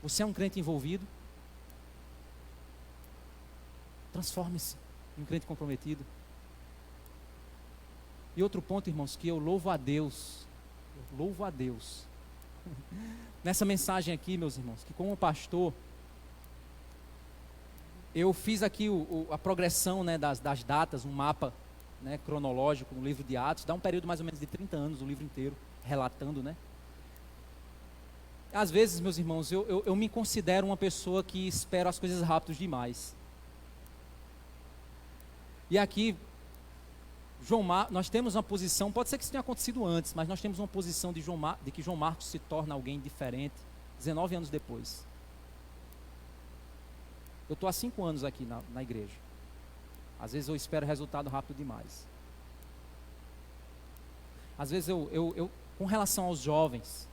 Você é um crente envolvido? Transforme-se em um crente comprometido. E outro ponto, irmãos, que eu louvo a Deus. Nessa mensagem aqui, meus irmãos, que como pastor, eu fiz aqui a progressão, né, das datas, um mapa, né, cronológico no livro de Atos, dá um período mais ou menos de 30 anos, o livro inteiro, relatando, né? Às vezes, meus irmãos, eu me considero uma pessoa que espera as coisas rápidas demais. E aqui, nós temos uma posição, pode ser que isso tenha acontecido antes, mas nós temos uma posição de que João Marcos se torna alguém diferente 19 anos depois. Eu estou há 5 anos aqui na igreja. Às vezes eu espero resultado rápido demais. Às vezes eu com relação aos jovens,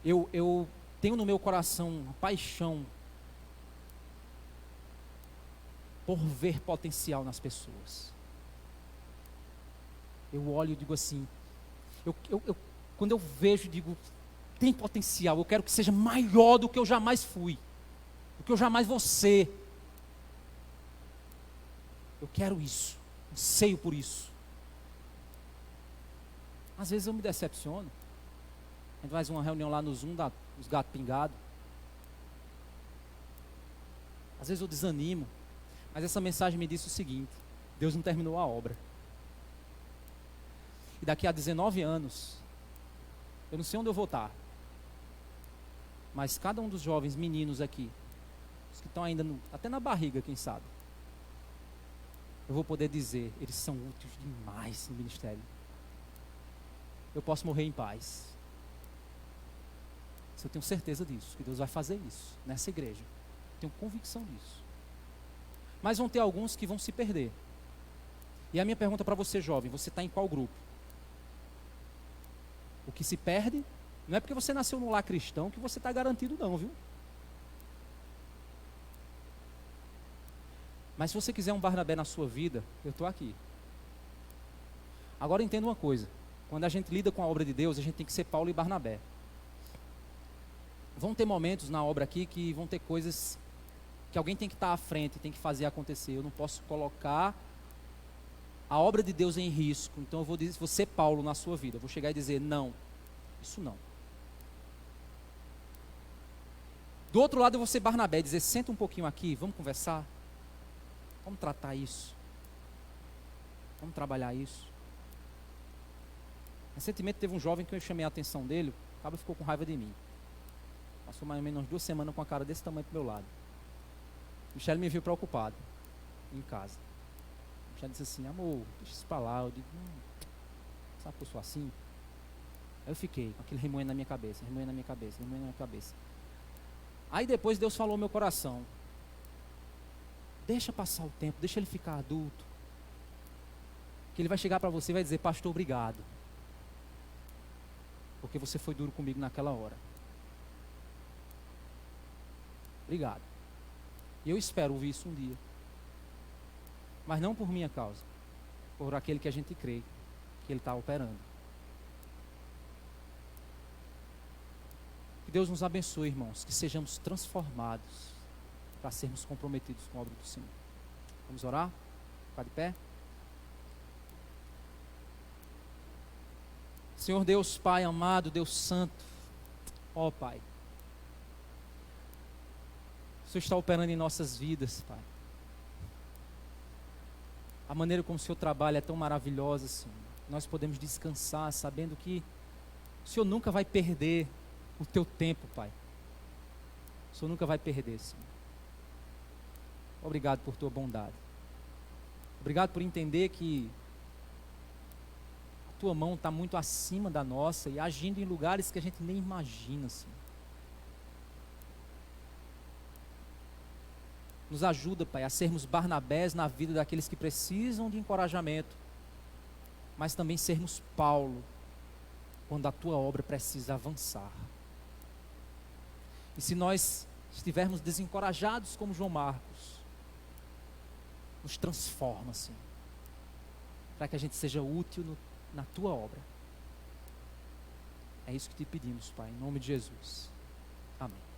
eu tenho no meu coração uma paixão por ver potencial nas pessoas. Eu olho e digo assim, quando eu vejo, digo, tem potencial, eu quero que seja maior do que eu jamais fui, do que eu jamais vou ser. Eu quero isso, anseio por isso. Às vezes eu me decepciono. A gente faz uma reunião lá no Zoom, dos gatos pingados. Às vezes eu desanimo. Mas essa mensagem me disse o seguinte: Deus não terminou a obra. E daqui a 19 anos, eu não sei onde eu vou estar, mas cada um dos jovens meninos aqui, os que estão ainda até na barriga, quem sabe, eu vou poder dizer, eles são úteis demais no ministério. Eu posso morrer em paz. Eu tenho certeza disso, que Deus vai fazer isso nessa igreja. Tenho convicção disso. Mas vão ter alguns que vão se perder. E a minha pergunta para você, jovem, você está em qual grupo? O que se perde, não é porque você nasceu num lar cristão que você está garantido não, viu? Mas se você quiser um Barnabé na sua vida, eu estou aqui. Agora entenda uma coisa, quando a gente lida com a obra de Deus, a gente tem que ser Paulo e Barnabé. Vão ter momentos na obra aqui que vão ter coisas que alguém tem que estar à frente, tem que fazer acontecer. Eu não posso colocar a obra de Deus em risco. Então eu vou ser Paulo na sua vida. Eu vou chegar e dizer, não, isso não. Do outro lado eu vou ser Barnabé e dizer, senta um pouquinho aqui, vamos conversar. Vamos tratar isso. Vamos trabalhar isso. Recentemente teve um jovem que eu chamei a atenção dele, o cara ficou com raiva de mim. Passou mais ou menos 2 semanas com a cara desse tamanho pro meu lado. Michele me viu preocupado em casa. Michele disse assim, amor, deixa isso pra lá. Eu digo, sabe que eu sou assim? Aí eu fiquei com aquele remoendo na minha cabeça, remoendo na minha cabeça, remoendo na minha cabeça. Aí depois Deus falou ao meu coração, deixa passar o tempo, deixa ele ficar adulto. Que ele vai chegar para você e vai dizer, pastor, obrigado. Porque você foi duro comigo naquela hora. Obrigado. E eu espero ouvir isso um dia. Mas não por minha causa. Por aquele que a gente crê que ele está operando. Que Deus nos abençoe, irmãos. Que sejamos transformados para sermos comprometidos com a obra do Senhor. Vamos orar? Ficar de pé? Senhor Deus Pai amado, Deus Santo, ó Pai, o Senhor está operando em nossas vidas, Pai. A maneira como o Senhor trabalha é tão maravilhosa, Senhor. Nós podemos descansar sabendo que o Senhor nunca vai perder o teu tempo, Pai. O Senhor nunca vai perder, Senhor. Obrigado por tua bondade. Obrigado por entender que tua mão está muito acima da nossa e agindo em lugares que a gente nem imagina, Senhor. Nos ajuda, Pai, a sermos Barnabés na vida daqueles que precisam de encorajamento, mas também sermos Paulo quando a tua obra precisa avançar. E se nós estivermos desencorajados como João Marcos, nos transforma, Senhor, para que a gente seja útil na tua obra. É isso que te pedimos, Pai, em nome de Jesus. Amém.